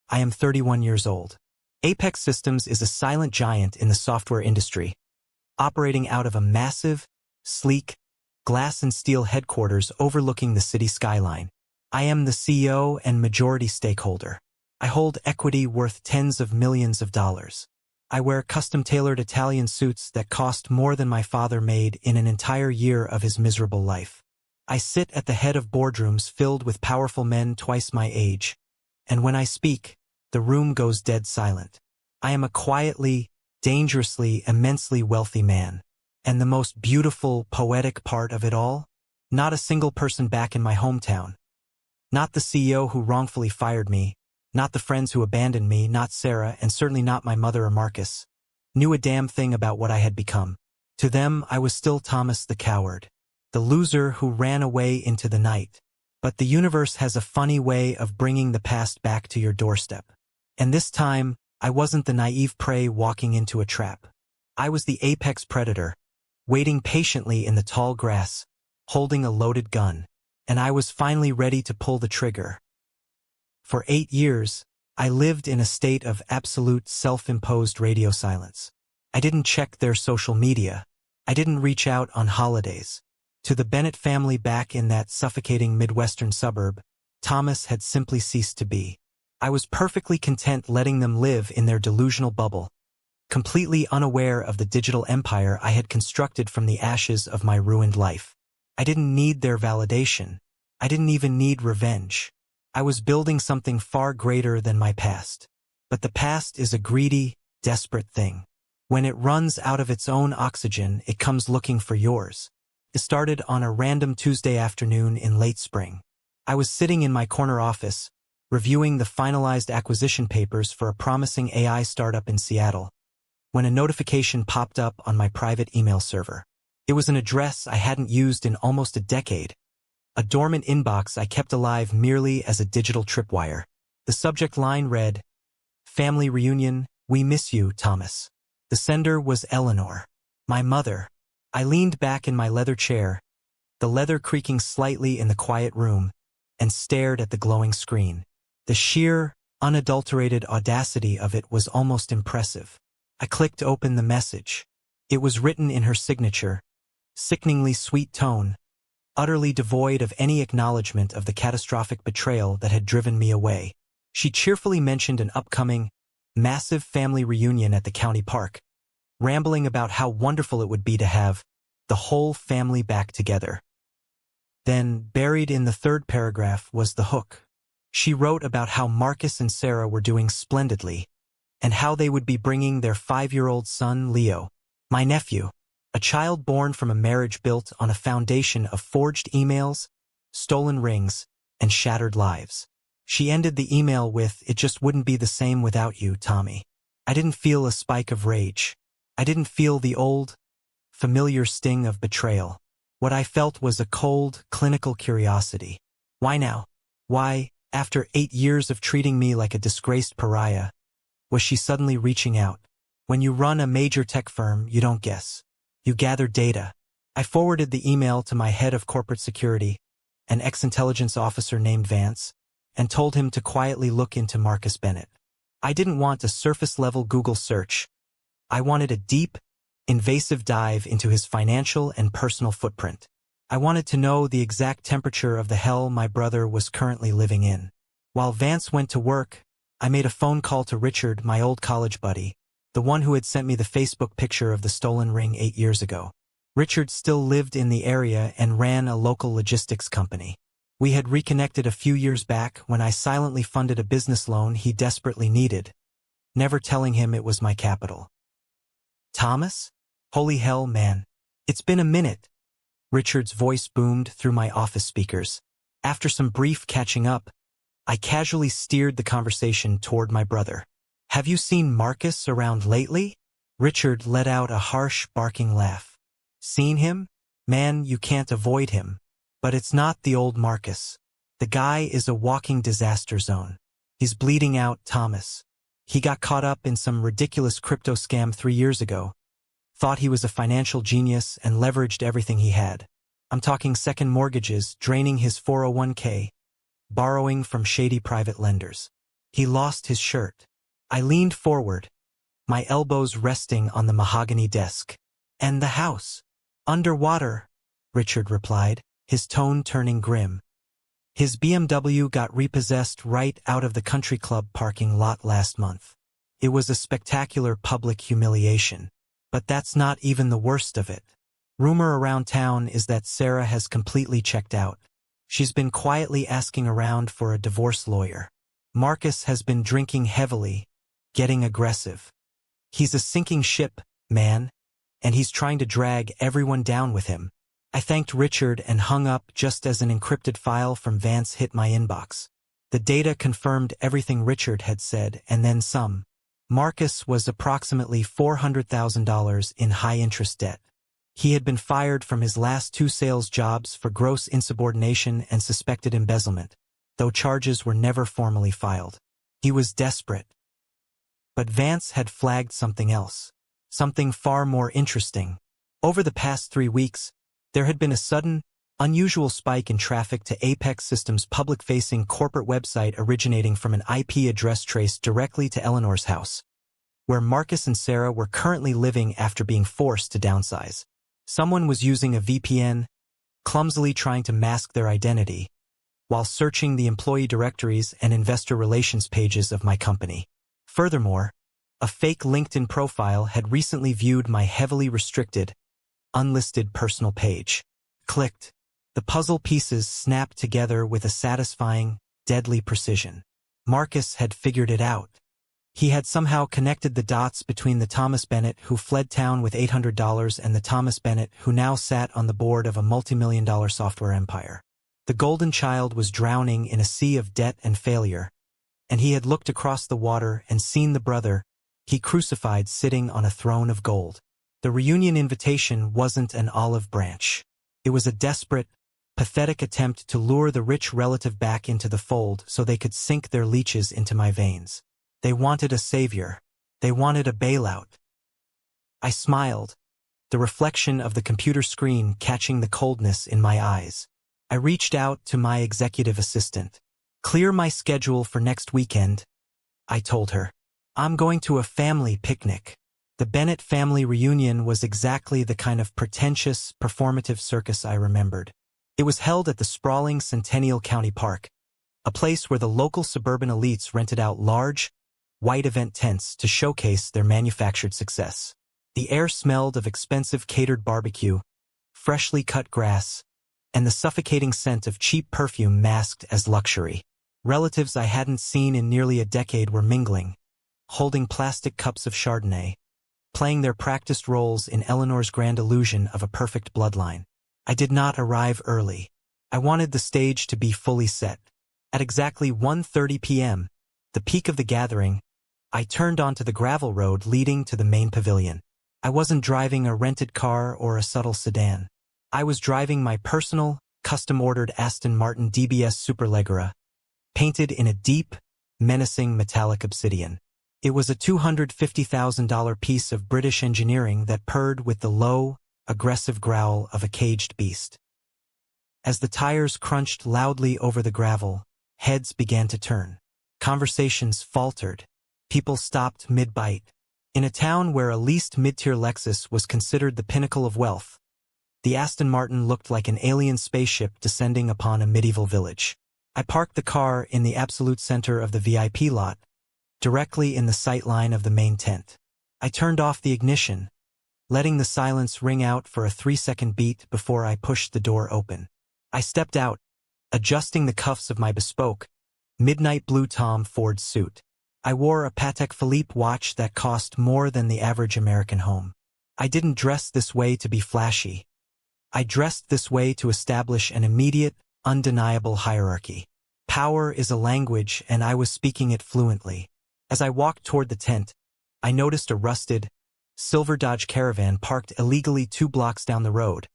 Speaker 1: I am 31 years old. Apex Systems is a silent giant in the software industry, operating out of a massive, sleek, glass and steel headquarters overlooking the city skyline. I am the CEO and majority stakeholder. I hold equity worth tens of millions of dollars. I wear custom-tailored Italian suits that cost more than my father made in an entire year of his miserable life. I sit at the head of boardrooms filled with powerful men twice my age, and when I speak, the room goes dead silent. I am a quietly, dangerously, immensely wealthy man. And the most beautiful, poetic part of it all? Not a single person back in my hometown. Not the CEO who wrongfully fired me, not the friends who abandoned me, not Sarah, and certainly not my mother or Marcus, knew a damn thing about what I had become. To them, I was still Thomas the coward, the loser who ran away into the night. But the universe has a funny way of bringing the past back to your doorstep. And this time, I wasn't the naive prey walking into a trap. I was the apex predator, waiting patiently in the tall grass, holding a loaded gun, and I was finally ready to pull the trigger. For 8 years, I lived in a state of absolute self-imposed radio silence. I didn't check their social media. I didn't reach out on holidays. To the Bennett family back in that suffocating Midwestern suburb, Thomas had simply ceased to be. I was perfectly content letting them live in their delusional bubble, completely unaware of the digital empire I had constructed from the ashes of my ruined life. I didn't need their validation. I didn't even need revenge. I was building something far greater than my past. But the past is a greedy, desperate thing. When it runs out of its own oxygen, it comes looking for yours. It started on a random Tuesday afternoon in late spring. I was sitting in my corner office, reviewing the finalized acquisition papers for a promising AI startup in Seattle, when a notification popped up on my private email server. It was an address I hadn't used in almost a decade, a dormant inbox I kept alive merely as a digital tripwire. The subject line read, "Family reunion, we miss you, Thomas." The sender was Eleanor, my mother. I leaned back in my leather chair, the leather creaking slightly in the quiet room, and stared at the glowing screen. The sheer, unadulterated audacity of it was almost impressive. I clicked open the message. It was written in her signature, sickeningly sweet tone, utterly devoid of any acknowledgement of the catastrophic betrayal that had driven me away. She cheerfully mentioned an upcoming, massive family reunion at the county park, rambling about how wonderful it would be to have the whole family back together. Then, buried in the third paragraph was the hook. She wrote about how Marcus and Sarah were doing splendidly, and how they would be bringing their 5-year-old son, Leo, my nephew, a child born from a marriage built on a foundation of forged emails, stolen rings, and shattered lives. She ended the email with, "It just wouldn't be the same without you, Tommy." I didn't feel a spike of rage. I didn't feel the old, familiar sting of betrayal. What I felt was a cold, clinical curiosity. Why now? Why, after 8 years of treating me like a disgraced pariah, was she suddenly reaching out? When you run a major tech firm, you don't guess. You gather data. I forwarded the email to my head of corporate security, an ex-intelligence officer named Vance, and told him to quietly look into Marcus Bennett. I didn't want a surface-level Google search. I wanted a deep, invasive dive into his financial and personal footprint. I wanted to know the exact temperature of the hell my brother was currently living in. While Vance went to work, I made a phone call to Richard, my old college buddy, the one who had sent me the Facebook picture of the stolen ring 8 years ago. Richard still lived in the area and ran a local logistics company. We had reconnected a few years back when I silently funded a business loan he desperately needed, never telling him it was my capital. "Thomas? Holy hell, man. It's been a minute." Richard's voice boomed through my office speakers. After some brief catching up, I casually steered the conversation toward my brother. "Have you seen Marcus around lately?" Richard let out a harsh, barking laugh. "Seen him? Man, you can't avoid him. But it's not the old Marcus. The guy is a walking disaster zone. He's bleeding out, Thomas. He got caught up in some ridiculous crypto scam 3 years ago, thought he was a financial genius and leveraged everything he had. I'm talking second mortgages, draining his 401k, borrowing from shady private lenders. He lost his shirt." I leaned forward, my elbows resting on the mahogany desk. "And the house? Underwater, Richard replied, his tone turning grim. His BMW got repossessed right out of the country club parking lot last month. It was a spectacular public humiliation. But that's not even the worst of it. Rumor around town is that Sarah has completely checked out. She's been quietly asking around for a divorce lawyer. Marcus has been drinking heavily, getting aggressive. He's a sinking ship, man, and he's trying to drag everyone down with him. I thanked Richard and hung up just as an encrypted file from Vance hit my inbox. The data confirmed everything Richard had said, and then some. Marcus was approximately $400,000 in high-interest debt. He had been fired from his last 2 sales jobs for gross insubordination and suspected embezzlement, though charges were never formally filed. He was desperate. But Vance had flagged something else, something far more interesting. Over the past 3 weeks, there had been a sudden, unusual spike in traffic to Apex Systems' public-facing corporate website originating from an IP address traced directly to Eleanor's house, where Marcus and Sarah were currently living after being forced to downsize. Someone was using a VPN, clumsily trying to mask their identity, while searching the employee directories and investor relations pages of my company. Furthermore, a fake LinkedIn profile had recently viewed my heavily restricted, unlisted personal page. Clicked. The puzzle pieces snapped together with a satisfying, deadly precision. Marcus had figured it out. He had somehow connected the dots between the Thomas Bennett who fled town with $800 and the Thomas Bennett who now sat on the board of a multi-million-dollar software empire. The golden child was drowning in a sea of debt and failure, and he had looked across the water and seen the brother he crucified sitting on a throne of gold. The reunion invitation wasn't an olive branch. It was a desperate, pathetic attempt to lure the rich relative back into the fold so they could sink their leeches into my veins. They wanted a savior. They wanted a bailout. I smiled, the reflection of the computer screen catching the coldness in my eyes. I reached out to my executive assistant. "Clear my schedule for next weekend," I told her. "I'm going to a family picnic." The Bennett family reunion was exactly the kind of pretentious, performative circus I remembered. It was held at the sprawling Centennial County Park, a place where the local suburban elites rented out large, white event tents to showcase their manufactured success. The air smelled of expensive catered barbecue, freshly cut grass, and the suffocating scent of cheap perfume masked as luxury. Relatives I hadn't seen in nearly a decade were mingling, holding plastic cups of Chardonnay, playing their practiced roles in Eleanor's grand illusion of a perfect bloodline. I did not arrive early. I wanted the stage to be fully set. At exactly 1:30 p.m., the peak of the gathering, I turned onto the gravel road leading to the main pavilion. I wasn't driving a rented car or a subtle sedan. I was driving my personal, custom-ordered Aston Martin DBS Superleggera, painted in a deep, menacing metallic obsidian. It was a $250,000 piece of British engineering that purred with the low, aggressive growl of a caged beast. As the tires crunched loudly over the gravel, heads began to turn. Conversations faltered. People stopped mid-bite. In a town where a leased mid-tier Lexus was considered the pinnacle of wealth, the Aston Martin looked like an alien spaceship descending upon a medieval village. I parked the car in the absolute center of the VIP lot, directly in the sight line of the main tent. I turned off the ignition, letting the silence ring out for a 3-second beat before I pushed the door open. I stepped out, adjusting the cuffs of my bespoke, midnight blue Tom Ford suit. I wore a Patek Philippe watch that cost more than the average American home. I didn't dress this way to be flashy. I dressed this way to establish an immediate, undeniable hierarchy. Power is a language, and I was speaking it fluently. As I walked toward the tent, I noticed a rusted, silver Dodge Caravan parked illegally 2 blocks down the road,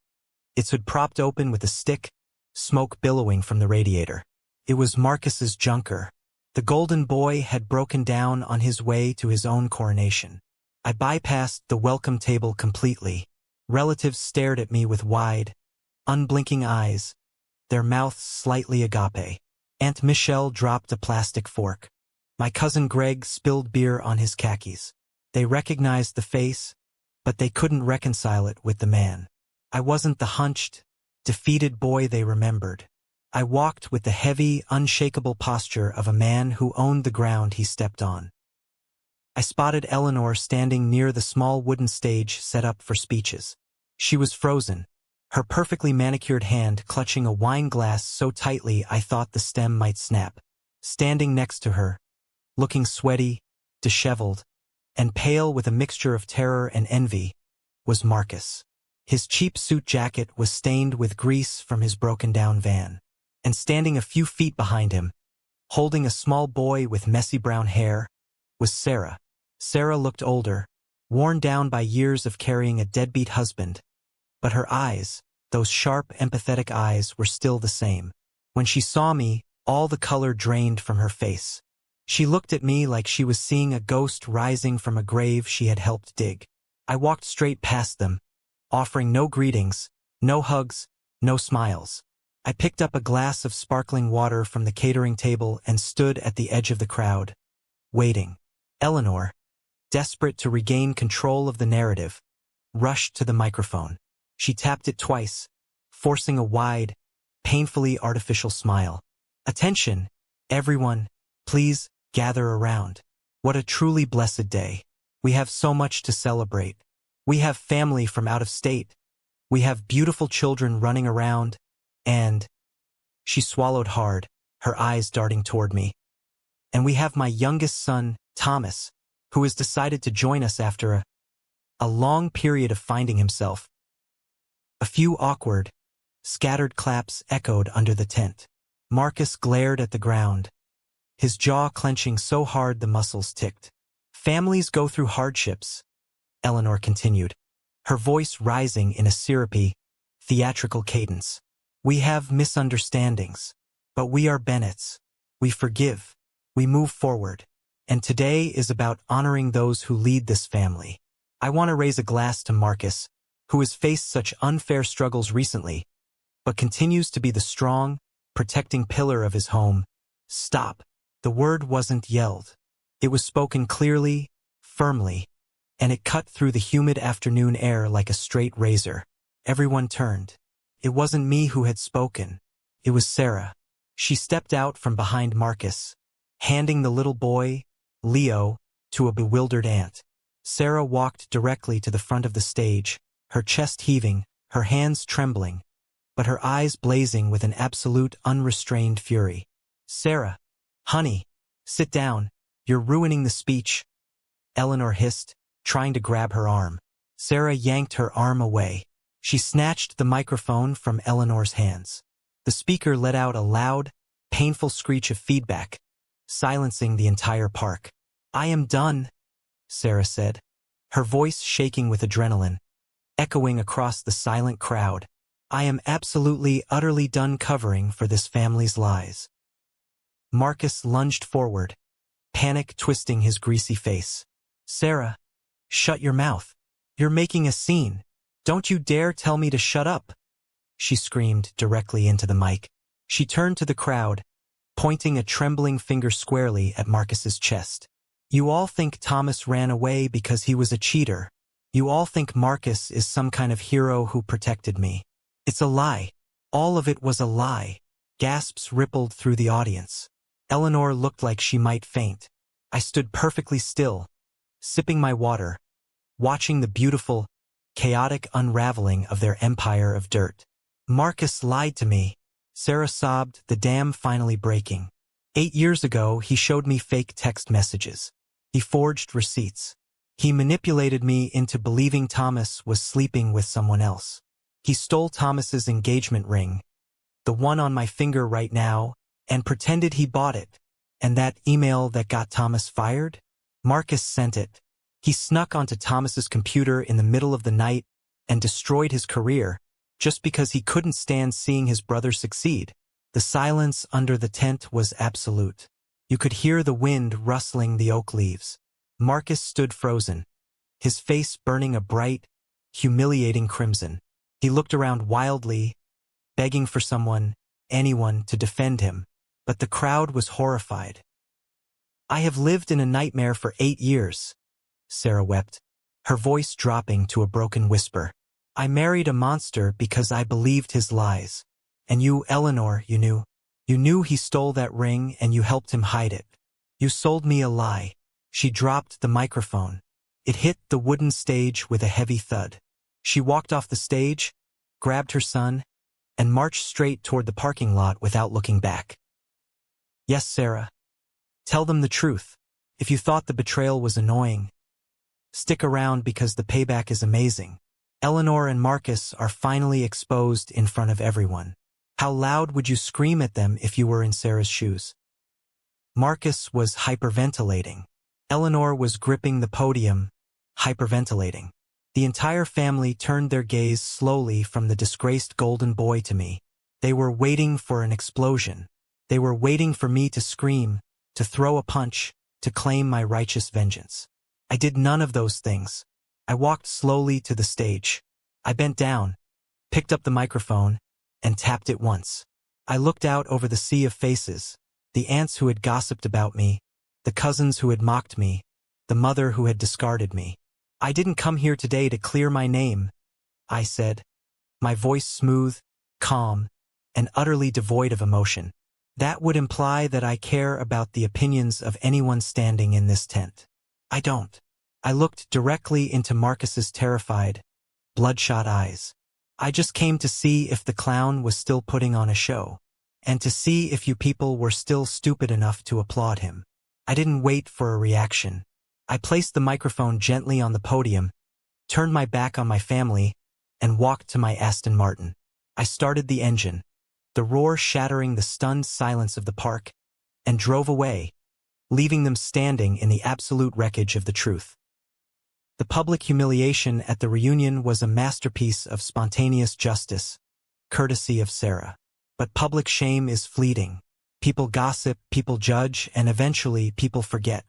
Speaker 1: its hood propped open with a stick, smoke billowing from the radiator. It was Marcus's junker. The golden boy had broken down on his way to his own coronation. I bypassed the welcome table completely. Relatives stared at me with wide, unblinking eyes, their mouths slightly agape. Aunt Michelle dropped a plastic fork. My cousin Greg spilled beer on his khakis. They recognized the face, but they couldn't reconcile it with the man. I wasn't the hunched, defeated boy they remembered. I walked with the heavy, unshakable posture of a man who owned the ground he stepped on. I spotted Eleanor standing near the small wooden stage set up for speeches. She was frozen, her perfectly manicured hand clutching a wine glass so tightly I thought the stem might snap. Standing next to her, looking sweaty, disheveled, and pale with a mixture of terror and envy, was Marcus. His cheap suit jacket was stained with grease from his broken-down van. And standing a few feet behind him, holding a small boy with messy brown hair, was Sarah. Sarah looked older, worn down by years of carrying a deadbeat husband, but her eyes, those sharp, empathetic eyes, were still the same. When she saw me, all the color drained from her face. She looked at me like she was seeing a ghost rising from a grave she had helped dig. I walked straight past them, offering no greetings, no hugs, no smiles. I picked up a glass of sparkling water from the catering table and stood at the edge of the crowd, waiting. Eleanor, desperate to regain control of the narrative, rushed to the microphone. She tapped it twice, forcing a wide, painfully artificial smile. Attention, everyone, please gather around. What a truly blessed day. We have so much to celebrate. We have family from out of state. We have beautiful children running around. And she swallowed hard, her eyes darting toward me. And we have my youngest son, Thomas, who has decided to join us after a long period of finding himself. A few awkward, scattered claps echoed under the tent. Marcus glared at the ground, his jaw clenching so hard the muscles ticked. Families go through hardships, Eleanor continued, her voice rising in a syrupy, theatrical cadence. We have misunderstandings, but we are Bennetts. We forgive. We move forward. And today is about honoring those who lead this family. I want to raise a glass to Marcus, who has faced such unfair struggles recently, but continues to be the strong, protecting pillar of his home. Stop. The word wasn't yelled. It was spoken clearly, firmly, and it cut through the humid afternoon air like a straight razor. Everyone turned. It wasn't me who had spoken. It was Sarah. She stepped out from behind Marcus, handing the little boy, Leo, to a bewildered aunt. Sarah walked directly to the front of the stage, her chest heaving, her hands trembling, but her eyes blazing with an absolute unrestrained fury. Sarah, honey, sit down. You're ruining the speech, Eleanor hissed, trying to grab her arm. Sarah yanked her arm away. She snatched the microphone from Eleanor's hands. The speaker let out a loud, painful screech of feedback, silencing the entire park. I am done, Sarah said, her voice shaking with adrenaline, echoing across the silent crowd. I am absolutely, utterly done covering for this family's lies. Marcus lunged forward, panic twisting his greasy face. Sarah, shut your mouth. You're making a scene. Don't you dare tell me to shut up, she screamed directly into the mic. She turned to the crowd, pointing a trembling finger squarely at Marcus's chest. You all think Thomas ran away because he was a cheater. You all think Marcus is some kind of hero who protected me. It's a lie. All of it was a lie. Gasps rippled through the audience. Eleanor looked like she might faint. I stood perfectly still, sipping my water, watching the beautiful, chaotic unraveling of their empire of dirt. Marcus lied to me, Sarah sobbed, the dam finally breaking. 8 years ago, he showed me fake text messages. He forged receipts. He manipulated me into believing Thomas was sleeping with someone else. He stole Thomas's engagement ring, the one on my finger right now, and pretended he bought it. And that email that got Thomas fired? Marcus sent it. He snuck onto Thomas's computer in the middle of the night and destroyed his career just because he couldn't stand seeing his brother succeed. The silence under the tent was absolute. You could hear the wind rustling the oak leaves. Marcus stood frozen, his face burning a bright, humiliating crimson. He looked around wildly, begging for someone, anyone, to defend him, but the crowd was horrified. I have lived in a nightmare for 8 years, Sarah wept, her voice dropping to a broken whisper. I married a monster because I believed his lies. And you, Eleanor, you knew. You knew he stole that ring and you helped him hide it. You sold me a lie. She dropped the microphone. It hit the wooden stage with a heavy thud. She walked off the stage, grabbed her son, and marched straight toward the parking lot without looking back. Yes, Sarah. Tell them the truth. If you thought the betrayal was annoying, stick around because the payback is amazing. Eleanor and Marcus are finally exposed in front of everyone. How loud would you scream at them if you were in Sarah's shoes? Marcus was hyperventilating. Eleanor was gripping the podium, hyperventilating. The entire family turned their gaze slowly from the disgraced golden boy to me. They were waiting for an explosion. They were waiting for me to scream, to throw a punch, to claim my righteous vengeance. I did none of those things. I walked slowly to the stage. I bent down, picked up the microphone, and tapped it once. I looked out over the sea of faces, the aunts who had gossiped about me, the cousins who had mocked me, the mother who had discarded me. I didn't come here today to clear my name, I said, my voice smooth, calm, and utterly devoid of emotion. That would imply that I care about the opinions of anyone standing in this tent. I don't. I looked directly into Marcus's terrified, bloodshot eyes. I just came to see if the clown was still putting on a show, and to see if you people were still stupid enough to applaud him. I didn't wait for a reaction. I placed the microphone gently on the podium, turned my back on my family, and walked to my Aston Martin. I started the engine, the roar shattering the stunned silence of the park, and drove away, leaving them standing in the absolute wreckage of the truth. The public humiliation at the reunion was a masterpiece of spontaneous justice, courtesy of Sarah. But public shame is fleeting. People gossip, people judge, and eventually people forget.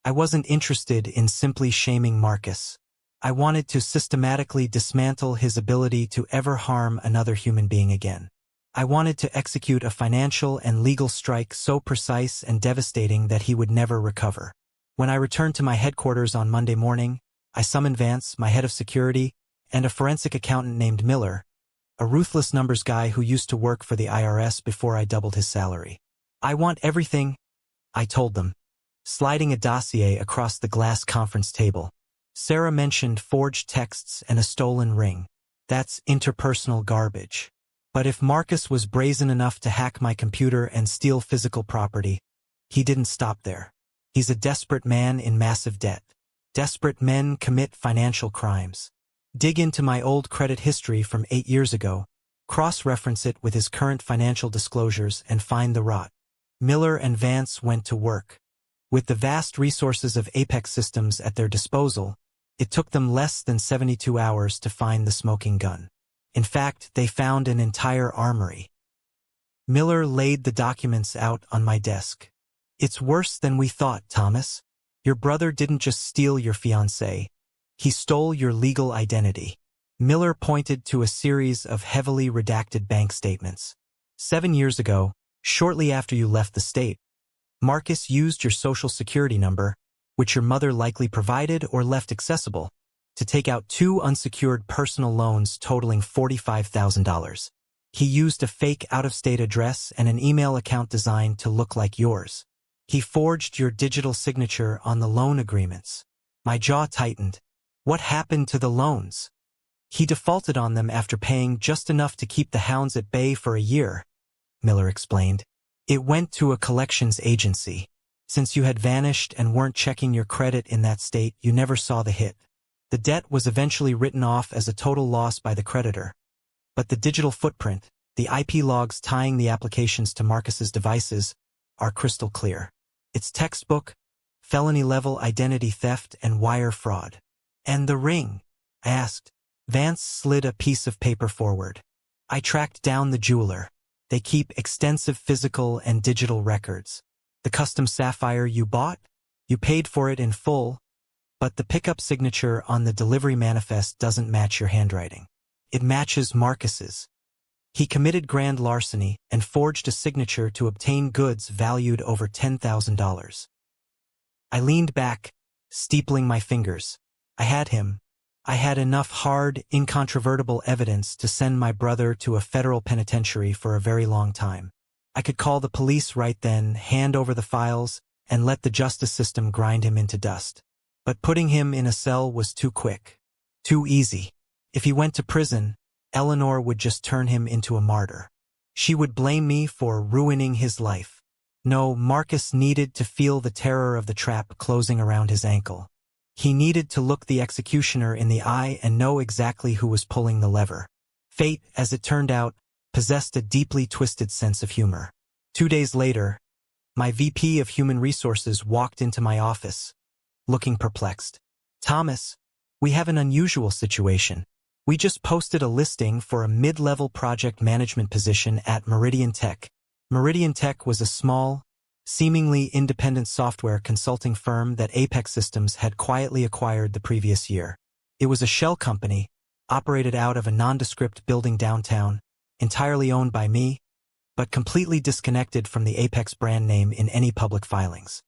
Speaker 1: I wasn't interested in simply shaming Marcus. I wanted to systematically dismantle his ability to ever harm another human being again. I wanted to execute a financial and legal strike so precise and devastating that he would never recover. When I returned to my headquarters on Monday morning, I summoned Vance, my head of security, and a forensic accountant named Miller, a ruthless numbers guy who used to work for the IRS before I doubled his salary. I want everything, I told them, sliding a dossier across the glass conference table. Sarah mentioned forged texts and a stolen ring. That's interpersonal garbage. But if Marcus was brazen enough to hack my computer and steal physical property, he didn't stop there. He's a desperate man in massive debt. Desperate men commit financial crimes. Dig into my old credit history from 8 years ago, cross-reference it with his current financial disclosures, and find the rot. Miller and Vance went to work. With the vast resources of Apex Systems at their disposal, it took them less than 72 hours to find the smoking gun. In fact, they found an entire armory. Miller laid the documents out on my desk. It's worse than we thought, Thomas. Your brother didn't just steal your fiancée. He stole your legal identity. Miller pointed to a series of heavily redacted bank statements. 7 years ago, shortly after you left the state, Marcus used your social security number, which your mother likely provided or left accessible, to take out 2 unsecured personal loans totaling $45,000. He used a fake out-of-state address and an email account designed to look like yours. He forged your digital signature on the loan agreements. My jaw tightened. What happened to the loans? He defaulted on them after paying just enough to keep the hounds at bay for a year, Miller explained. It went to a collections agency. Since you had vanished and weren't checking your credit in that state, you never saw the hit. The debt was eventually written off as a total loss by the creditor. But the digital footprint, the IP logs tying the applications to Marcus's devices, are crystal clear. It's textbook, felony-level identity theft and wire fraud. And the ring? I asked. Vance slid a piece of paper forward. I tracked down the jeweler. They keep extensive physical and digital records. The custom sapphire you bought? You paid for it in full, but the pickup signature on the delivery manifest doesn't match your handwriting. It matches Marcus's. He committed grand larceny and forged a signature to obtain goods valued over $10,000. I leaned back, steepling my fingers. I had him. I had enough hard, incontrovertible evidence to send my brother to a federal penitentiary for a very long time. I could call the police right then, hand over the files, and let the justice system grind him into dust. But putting him in a cell was too quick. Too easy. If he went to prison, Eleanor would just turn him into a martyr. She would blame me for ruining his life. No, Marcus needed to feel the terror of the trap closing around his ankle. He needed to look the executioner in the eye and know exactly who was pulling the lever. Fate, as it turned out, possessed a deeply twisted sense of humor. 2 days later, my VP of Human Resources walked into my office, looking perplexed. "Thomas, we have an unusual situation. We just posted a listing for a mid-level project management position at Meridian Tech." Meridian Tech was a small, seemingly independent software consulting firm that Apex Systems had quietly acquired the previous year. It was a shell company, operated out of a nondescript building downtown, entirely owned by me, but completely disconnected from the Apex brand name in any public filings.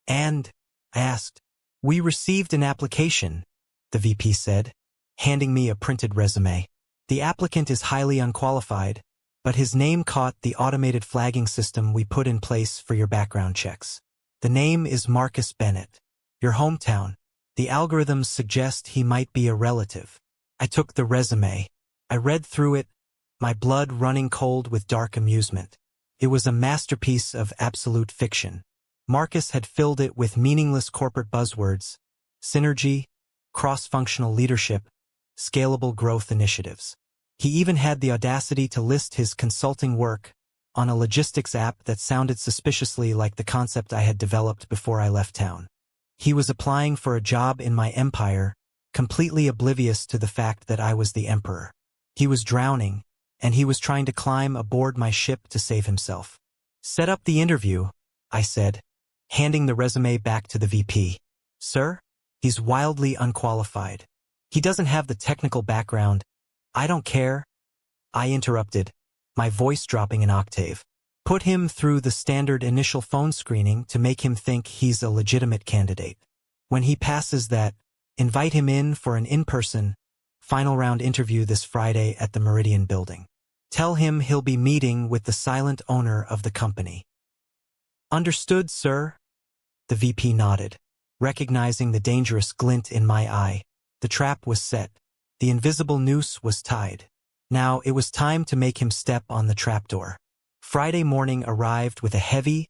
Speaker 1: "And," I asked. "We received an application," the VP said, handing me a printed resume. "The applicant is highly unqualified, but his name caught the automated flagging system we put in place for your background checks. The name is Marcus Bennett. Your hometown. The algorithms suggest he might be a relative." I took the resume. I read through it, my blood running cold with dark amusement. It was a masterpiece of absolute fiction. Marcus had filled it with meaningless corporate buzzwords: synergy, cross-functional leadership, scalable growth initiatives. He even had the audacity to list his consulting work on a logistics app that sounded suspiciously like the concept I had developed before I left town. He was applying for a job in my empire, completely oblivious to the fact that I was the emperor. He was drowning, and he was trying to climb aboard my ship to save himself. "Set up the interview," I said, handing the resume back to the VP. "Sir, he's wildly unqualified. He doesn't have the technical background." "I don't care," I interrupted, my voice dropping an octave. "Put him through the standard initial phone screening to make him think he's a legitimate candidate. When he passes that, invite him in for an in-person, final round interview this Friday at the Meridian building. Tell him he'll be meeting with the silent owner of the company." "Understood, sir." The VP nodded, recognizing the dangerous glint in my eye. The trap was set. The invisible noose was tied. Now it was time to make him step on the trapdoor. Friday morning arrived with a heavy,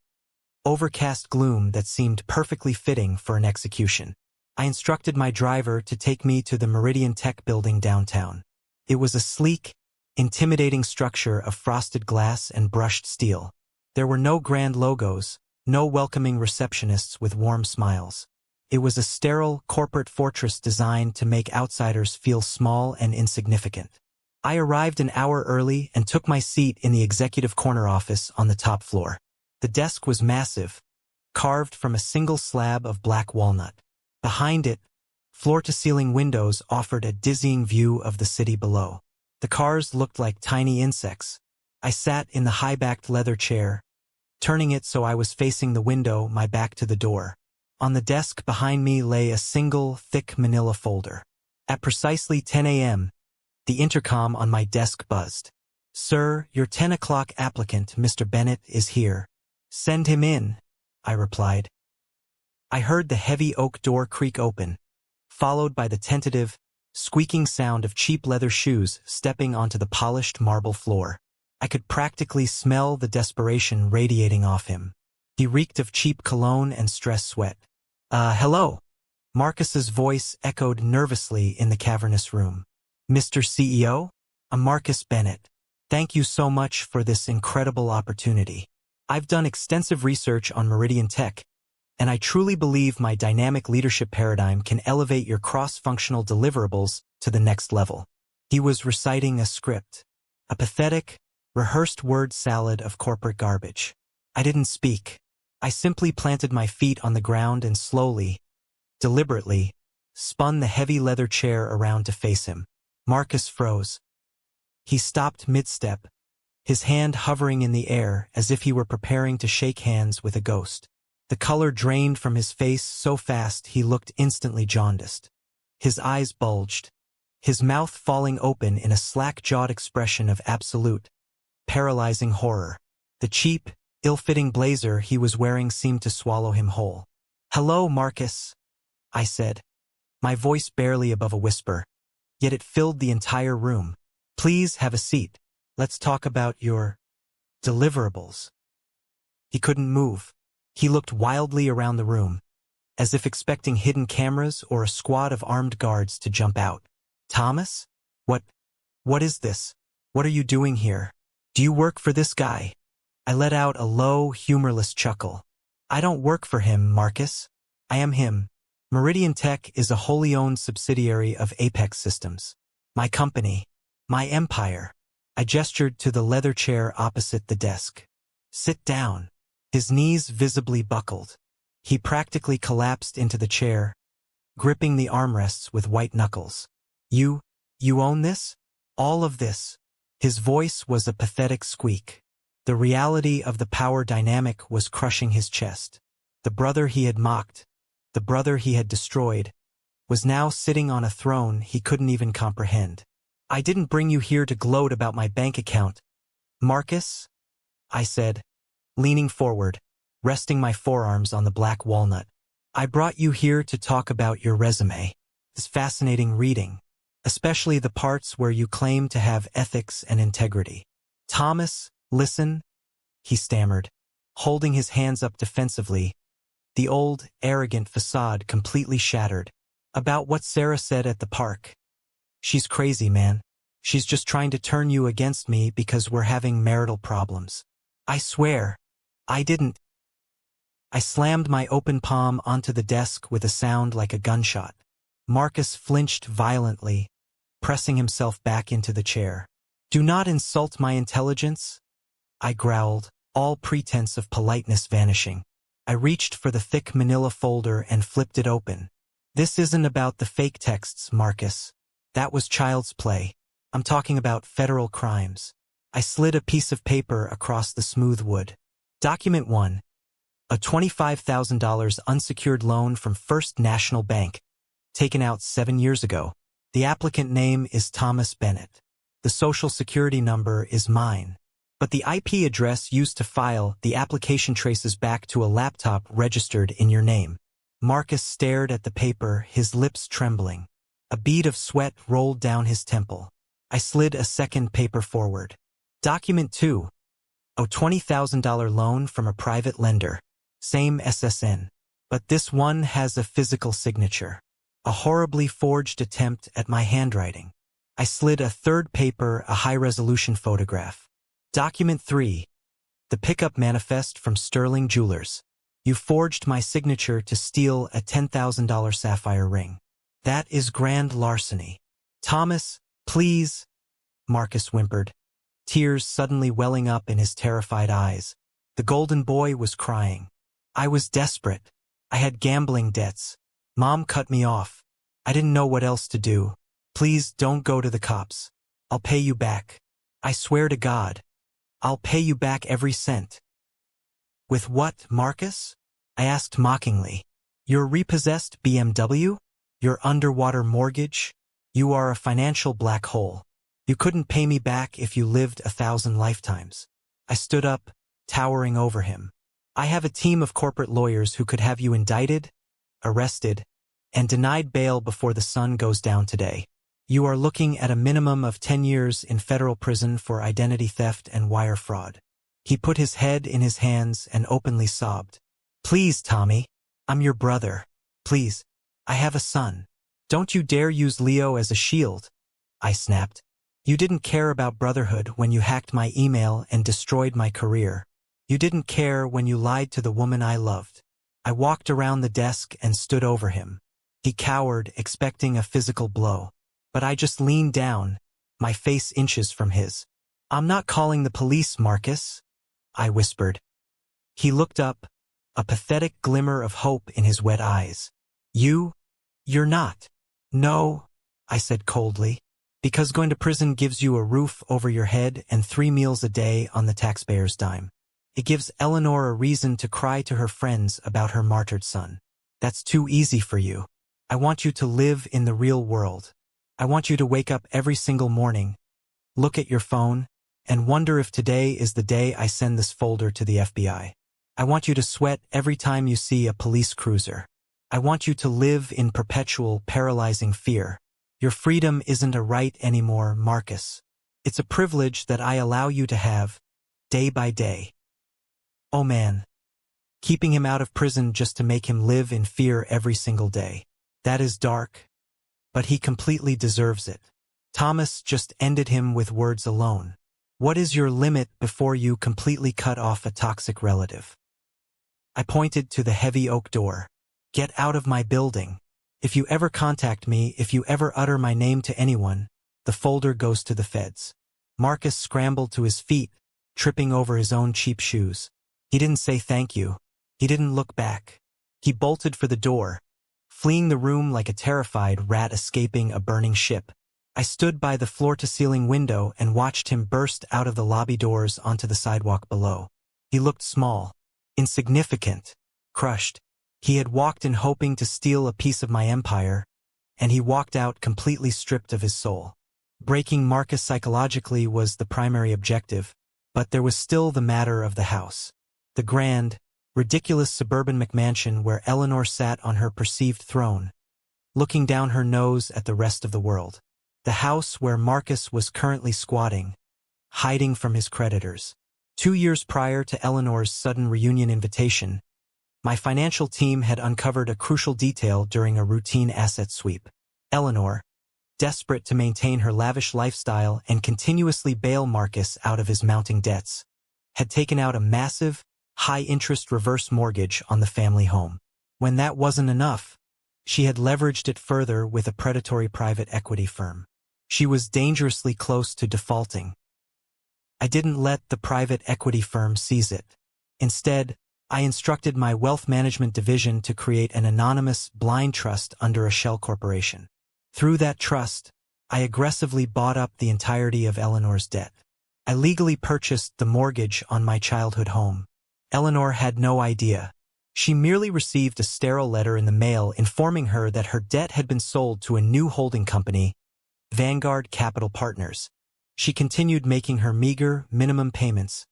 Speaker 1: overcast gloom that seemed perfectly fitting for an execution. I instructed my driver to take me to the Meridian Tech building downtown. It was a sleek, intimidating structure of frosted glass and brushed steel. There were no grand logos, no welcoming receptionists with warm smiles. It was a sterile, corporate fortress designed to make outsiders feel small and insignificant. I arrived an hour early and took my seat in the executive corner office on the top floor. The desk was massive, carved from a single slab of black walnut. Behind it, floor-to-ceiling windows offered a dizzying view of the city below. The cars looked like tiny insects. I sat in the high-backed leather chair, turning it so I was facing the window, my back to the door. On the desk behind me lay a single, thick manila folder. At precisely 10 a.m., the intercom on my desk buzzed. "Sir, your 10 o'clock applicant, Mr. Bennett, is here. Send him in," I replied. I heard the heavy oak door creak open, followed by the tentative, squeaking sound of cheap leather shoes stepping onto the polished marble floor. I could practically smell the desperation radiating off him. He reeked of cheap cologne and stress sweat. Hello." Marcus's voice echoed nervously in the cavernous room. "Mr. CEO? I'm Marcus Bennett. Thank you so much for this incredible opportunity. I've done extensive research on Meridian Tech, and I truly believe my dynamic leadership paradigm can elevate your cross-functional deliverables to the next level." He was reciting a script, a pathetic, rehearsed word salad of corporate garbage. I didn't speak. I simply planted my feet on the ground and slowly, deliberately, spun the heavy leather chair around to face him. Marcus froze. He stopped mid-step, his hand hovering in the air as if he were preparing to shake hands with a ghost. The color drained from his face so fast he looked instantly jaundiced. His eyes bulged, his mouth falling open in a slack-jawed expression of absolute, paralyzing horror. The cheap, ill-fitting blazer he was wearing seemed to swallow him whole. "Hello, Marcus," I said, my voice barely above a whisper, yet it filled the entire room. "Please have a seat. Let's talk about your deliverables." He couldn't move. He looked wildly around the room, as if expecting hidden cameras or a squad of armed guards to jump out. "Thomas? What is this? What are you doing here? Do you work for this guy?" I let out a low, humorless chuckle. "I don't work for him, Marcus. I am him. Meridian Tech is a wholly owned subsidiary of Apex Systems. My company. My empire." I gestured to the leather chair opposite the desk. "Sit down." His knees visibly buckled. He practically collapsed into the chair, gripping the armrests with white knuckles. You own this? All of this?" His voice was a pathetic squeak. The reality of the power dynamic was crushing his chest. The brother he had mocked, the brother he had destroyed, was now sitting on a throne he couldn't even comprehend. "I didn't bring you here to gloat about my bank account, Marcus," I said, leaning forward, resting my forearms on the black walnut. "I brought you here to talk about your resume. It's fascinating reading, especially the parts where you claim to have ethics and integrity." "Thomas, listen," he stammered, holding his hands up defensively, the old, arrogant facade completely shattered. "About what Sarah said at the park. She's crazy, man. She's just trying to turn you against me because we're having marital problems. I swear, I didn't." I slammed my open palm onto the desk with a sound like a gunshot. Marcus flinched violently, pressing himself back into the chair. "Do not insult my intelligence," I growled, all pretense of politeness vanishing. I reached for the thick manila folder and flipped it open. "This isn't about the fake texts, Marcus. That was child's play. I'm talking about federal crimes." I slid a piece of paper across the smooth wood. "Document 1. A $25,000 unsecured loan from First National Bank, taken out 7 years ago. The applicant name is Thomas Bennett. The social security number is mine. But the IP address used to file the application traces back to a laptop registered in your name." Marcus stared at the paper, his lips trembling. A bead of sweat rolled down his temple. I slid a second paper forward. "Document 2. A $20,000 loan from a private lender. Same SSN. But this one has a physical signature. A horribly forged attempt at my handwriting." I slid a third paper, a high-resolution photograph. "Document 3. The pickup manifest from Sterling Jewelers. You forged my signature to steal a $10,000 sapphire ring. That is grand larceny." "Thomas, please," Marcus whimpered, tears suddenly welling up in his terrified eyes. The golden boy was crying. "I was desperate. I had gambling debts. Mom cut me off. I didn't know what else to do. Please don't go to the cops. I'll pay you back. I swear to God. I'll pay you back every cent." "With what, Marcus?" I asked mockingly. "Your repossessed BMW? Your underwater mortgage? You are a financial black hole. You couldn't pay me back if you lived 1,000 lifetimes." I stood up, towering over him. "I have a team of corporate lawyers who could have you indicted, arrested, and denied bail before the sun goes down today. You are looking at a minimum of 10 years in federal prison for identity theft and wire fraud." He put his head in his hands and openly sobbed. "Please, Tommy. I'm your brother. Please. I have a son. Don't you dare use Leo as a shield," I snapped. "You didn't care about brotherhood when you hacked my email and destroyed my career. You didn't care when you lied to the woman I loved." I walked around the desk and stood over him. He cowered, expecting a physical blow. But I just leaned down, my face inches from his. "I'm not calling the police, Marcus," I whispered. He looked up, a pathetic glimmer of hope in his wet eyes. You're not." "No," I said coldly, "because going to prison gives you a roof over your head and 3 meals a day on the taxpayer's dime. It gives Eleanor a reason to cry to her friends about her martyred son. That's too easy for you. I want you to live in the real world. I want you to wake up every single morning, look at your phone, and wonder if today is the day I send this folder to the FBI. I want you to sweat every time you see a police cruiser. I want you to live in perpetual, paralyzing fear. Your freedom isn't a right anymore, Marcus. It's a privilege that I allow you to have, day by day. Oh man. Keeping him out of prison just to make him live in fear every single day. That is dark, but he completely deserves it. Thomas just ended him with words alone. What is your limit before you completely cut off a toxic relative? I pointed to the heavy oak door. Get out of my building. If you ever contact me, if you ever utter my name to anyone, the folder goes to the feds. Marcus scrambled to his feet, tripping over his own cheap shoes. He didn't say thank you. He didn't look back. He bolted for the door, fleeing the room like a terrified rat escaping a burning ship. I stood by the floor-to-ceiling window and watched him burst out of the lobby doors onto the sidewalk below. He looked small, insignificant, crushed. He had walked in hoping to steal a piece of my empire, and he walked out completely stripped of his soul. Breaking Marcus psychologically was the primary objective, but there was still the matter of the house. The grand, ridiculous suburban McMansion where Eleanor sat on her perceived throne, looking down her nose at the rest of the world. The house where Marcus was currently squatting, hiding from his creditors. 2 years prior to Eleanor's sudden reunion invitation, my financial team had uncovered a crucial detail during a routine asset sweep. Eleanor, desperate to maintain her lavish lifestyle and continuously bail Marcus out of his mounting debts, had taken out a massive, high-interest reverse mortgage on the family home. When that wasn't enough, she had leveraged it further with a predatory private equity firm. She was dangerously close to defaulting. I didn't let the private equity firm seize it. Instead, I instructed my wealth management division to create an anonymous, blind trust under a shell corporation. Through that trust, I aggressively bought up the entirety of Eleanor's debt. I legally purchased the mortgage on my childhood home. Eleanor had no idea. She merely received a sterile letter in the mail informing her that her debt had been sold to a new holding company, Vanguard Capital Partners. She continued making her meager, minimum payments,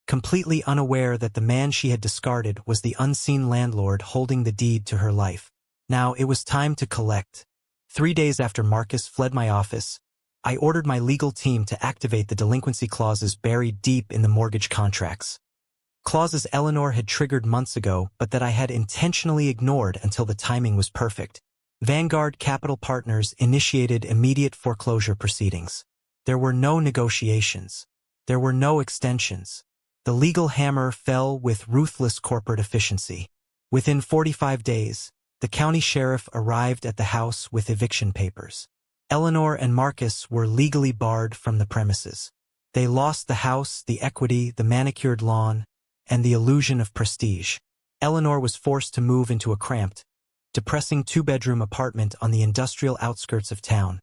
Speaker 1: completely unaware that the man she had discarded was the unseen landlord holding the deed to her life. Now it was time to collect. 3 days after Marcus fled my office, I ordered my legal team to activate the delinquency clauses buried deep in the mortgage contracts. Clauses Eleanor had triggered months ago, but that I had intentionally ignored until the timing was perfect. Vanguard Capital Partners initiated immediate foreclosure proceedings. There were no negotiations. There were no extensions. The legal hammer fell with ruthless corporate efficiency. Within 45 days, the county sheriff arrived at the house with eviction papers. Eleanor and Marcus were legally barred from the premises. They lost the house, the equity, the manicured lawn, and the illusion of prestige. Eleanor was forced to move into a cramped, depressing 2-bedroom apartment on the industrial outskirts of town,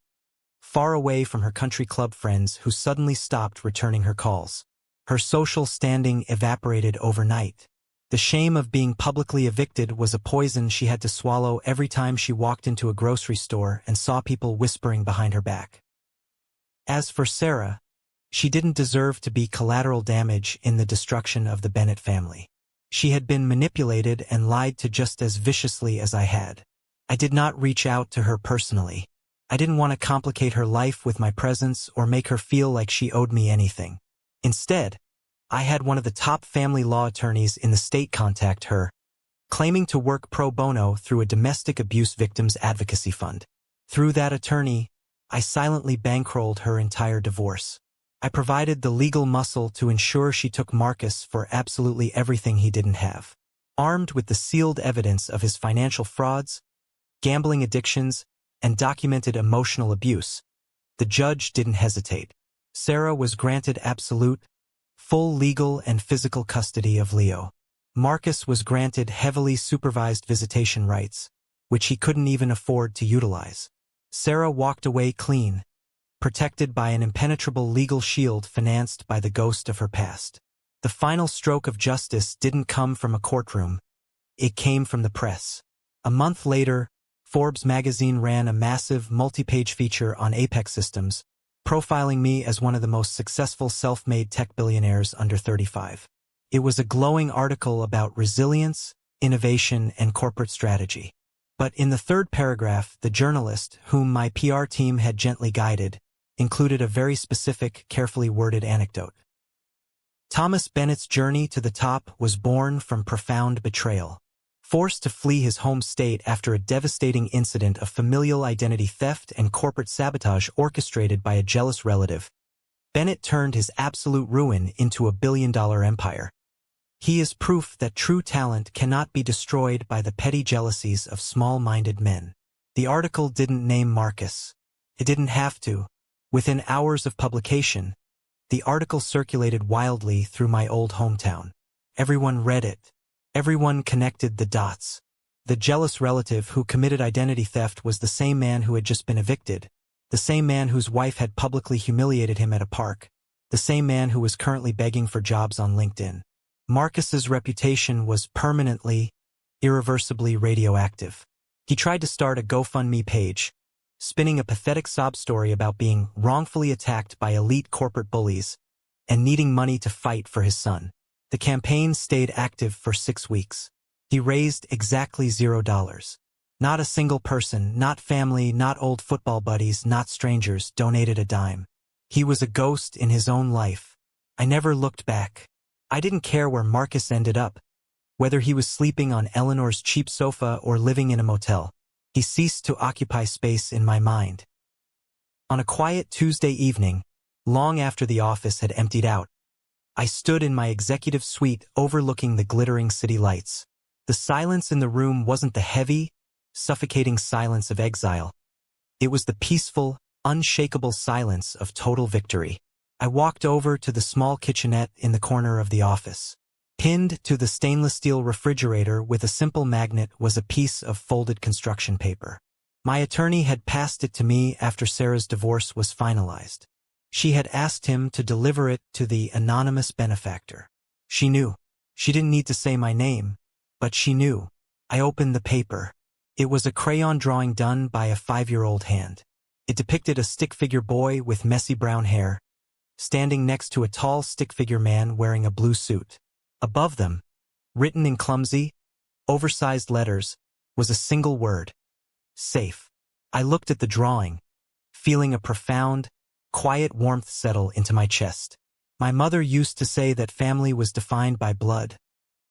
Speaker 1: far away from her country club friends who suddenly stopped returning her calls. Her social standing evaporated overnight. The shame of being publicly evicted was a poison she had to swallow every time she walked into a grocery store and saw people whispering behind her back. As for Sarah, she didn't deserve to be collateral damage in the destruction of the Bennett family. She had been manipulated and lied to just as viciously as I had. I did not reach out to her personally. I didn't want to complicate her life with my presence or make her feel like she owed me anything. Instead, I had one of the top family law attorneys in the state contact her, claiming to work pro bono through a domestic abuse victims advocacy fund. Through that attorney, I silently bankrolled her entire divorce. I provided the legal muscle to ensure she took Marcus for absolutely everything he didn't have. Armed with the sealed evidence of his financial frauds, gambling addictions, and documented emotional abuse, the judge didn't hesitate. Sarah was granted absolute, full legal and physical custody of Leo. Marcus was granted heavily supervised visitation rights, which he couldn't even afford to utilize. Sarah walked away clean, protected by an impenetrable legal shield financed by the ghost of her past. The final stroke of justice didn't come from a courtroom. It came from the press. A month later, Forbes magazine ran a massive multi-page feature on Apex Systems, profiling me as one of the most successful self-made tech billionaires under 35. It was a glowing article about resilience, innovation, and corporate strategy. But in the third paragraph, the journalist, whom my PR team had gently guided, included a very specific, carefully worded anecdote. Thomas Bennett's journey to the top was born from profound betrayal. Forced to flee his home state after a devastating incident of familial identity theft and corporate sabotage orchestrated by a jealous relative, Bennett turned his absolute ruin into a billion-dollar empire. He is proof that true talent cannot be destroyed by the petty jealousies of small-minded men. The article didn't name Marcus. It didn't have to. Within hours of publication, the article circulated wildly through my old hometown. Everyone read it. Everyone connected the dots. The jealous relative who committed identity theft was the same man who had just been evicted, the same man whose wife had publicly humiliated him at a park, the same man who was currently begging for jobs on LinkedIn. Marcus's reputation was permanently, irreversibly radioactive. He tried to start a GoFundMe page, spinning a pathetic sob story about being wrongfully attacked by elite corporate bullies and needing money to fight for his son. The campaign stayed active for 6 weeks. He raised exactly $0. Not a single person, not family, not old football buddies, not strangers, donated a dime. He was a ghost in his own life. I never looked back. I didn't care where Marcus ended up, whether he was sleeping on Eleanor's cheap sofa or living in a motel. He ceased to occupy space in my mind. On a quiet Tuesday evening, long after the office had emptied out, I stood in my executive suite overlooking the glittering city lights. The silence in the room wasn't the heavy, suffocating silence of exile. It was the peaceful, unshakable silence of total victory. I walked over to the small kitchenette in the corner of the office. Pinned to the stainless steel refrigerator with a simple magnet was a piece of folded construction paper. My attorney had passed it to me after Sarah's divorce was finalized. She had asked him to deliver it to the anonymous benefactor. She knew. She didn't need to say my name, but she knew. I opened the paper. It was a crayon drawing done by a 5-year-old hand. It depicted a stick-figure boy with messy brown hair, standing next to a tall stick-figure man wearing a blue suit. Above them, written in clumsy, oversized letters, was a single word: safe. I looked at the drawing, feeling a profound, quiet warmth settle into my chest. My mother used to say that family was defined by blood,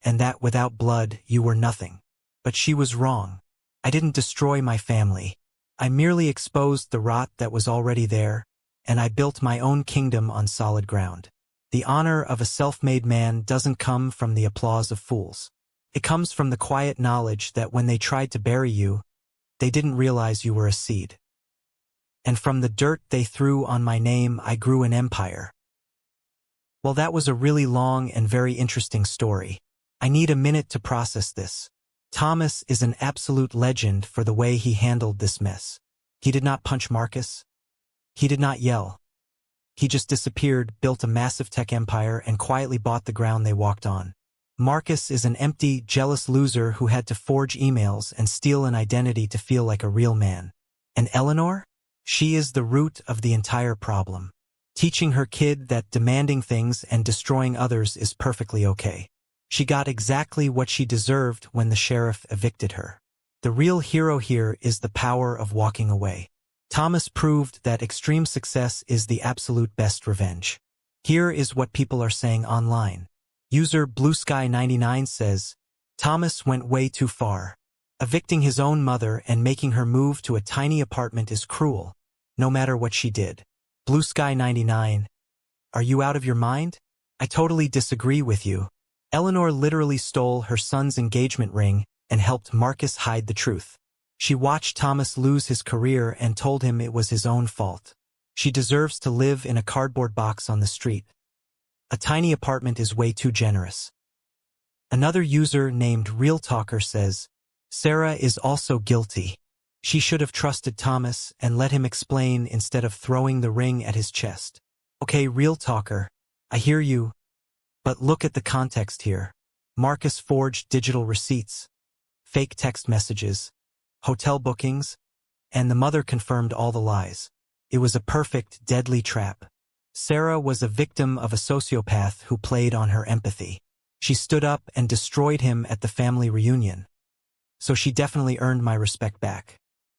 Speaker 1: and that without blood you were nothing. But she was wrong. I didn't destroy my family. I merely exposed the rot that was already there, and I built my own kingdom on solid ground. The honor of a self-made man doesn't come from the applause of fools. It comes from the quiet knowledge that when they tried to bury you, they didn't realize you were a seed. And from the dirt they threw on my name, I grew an empire. Well, that was a really long and very interesting story. I need a minute to process this. Thomas is an absolute legend for the way he handled this mess. He did not punch Marcus. He did not yell. He just disappeared, built a massive tech empire, and quietly bought the ground they walked on. Marcus is an empty, jealous loser who had to forge emails and steal an identity to feel like a real man. And Eleanor? She is the root of the entire problem, teaching her kid that demanding things and destroying others is perfectly okay. She got exactly what she deserved when the sheriff evicted her. The real hero here is the power of walking away. Thomas proved that extreme success is the absolute best revenge. Here is what people are saying online. User BlueSky99 says, Thomas went way too far. Evicting his own mother and making her move to a tiny apartment is cruel, no matter what she did. BlueSky99, are you out of your mind? I totally disagree with you. Eleanor literally stole her son's engagement ring and helped Marcus hide the truth. She watched Thomas lose his career and told him it was his own fault. She deserves to live in a cardboard box on the street. A tiny apartment is way too generous. Another user named Real Talker says, Sarah is also guilty. She should have trusted Thomas and let him explain instead of throwing the ring at his chest. Okay, Real Talker, I hear you, but look at the context here. Marcus forged digital receipts, fake text messages, hotel bookings, and the mother confirmed all the lies. It was a perfect, deadly trap. Sarah was a victim of a sociopath who played on her empathy. She stood up and destroyed him at the family reunion. So she definitely earned my respect back.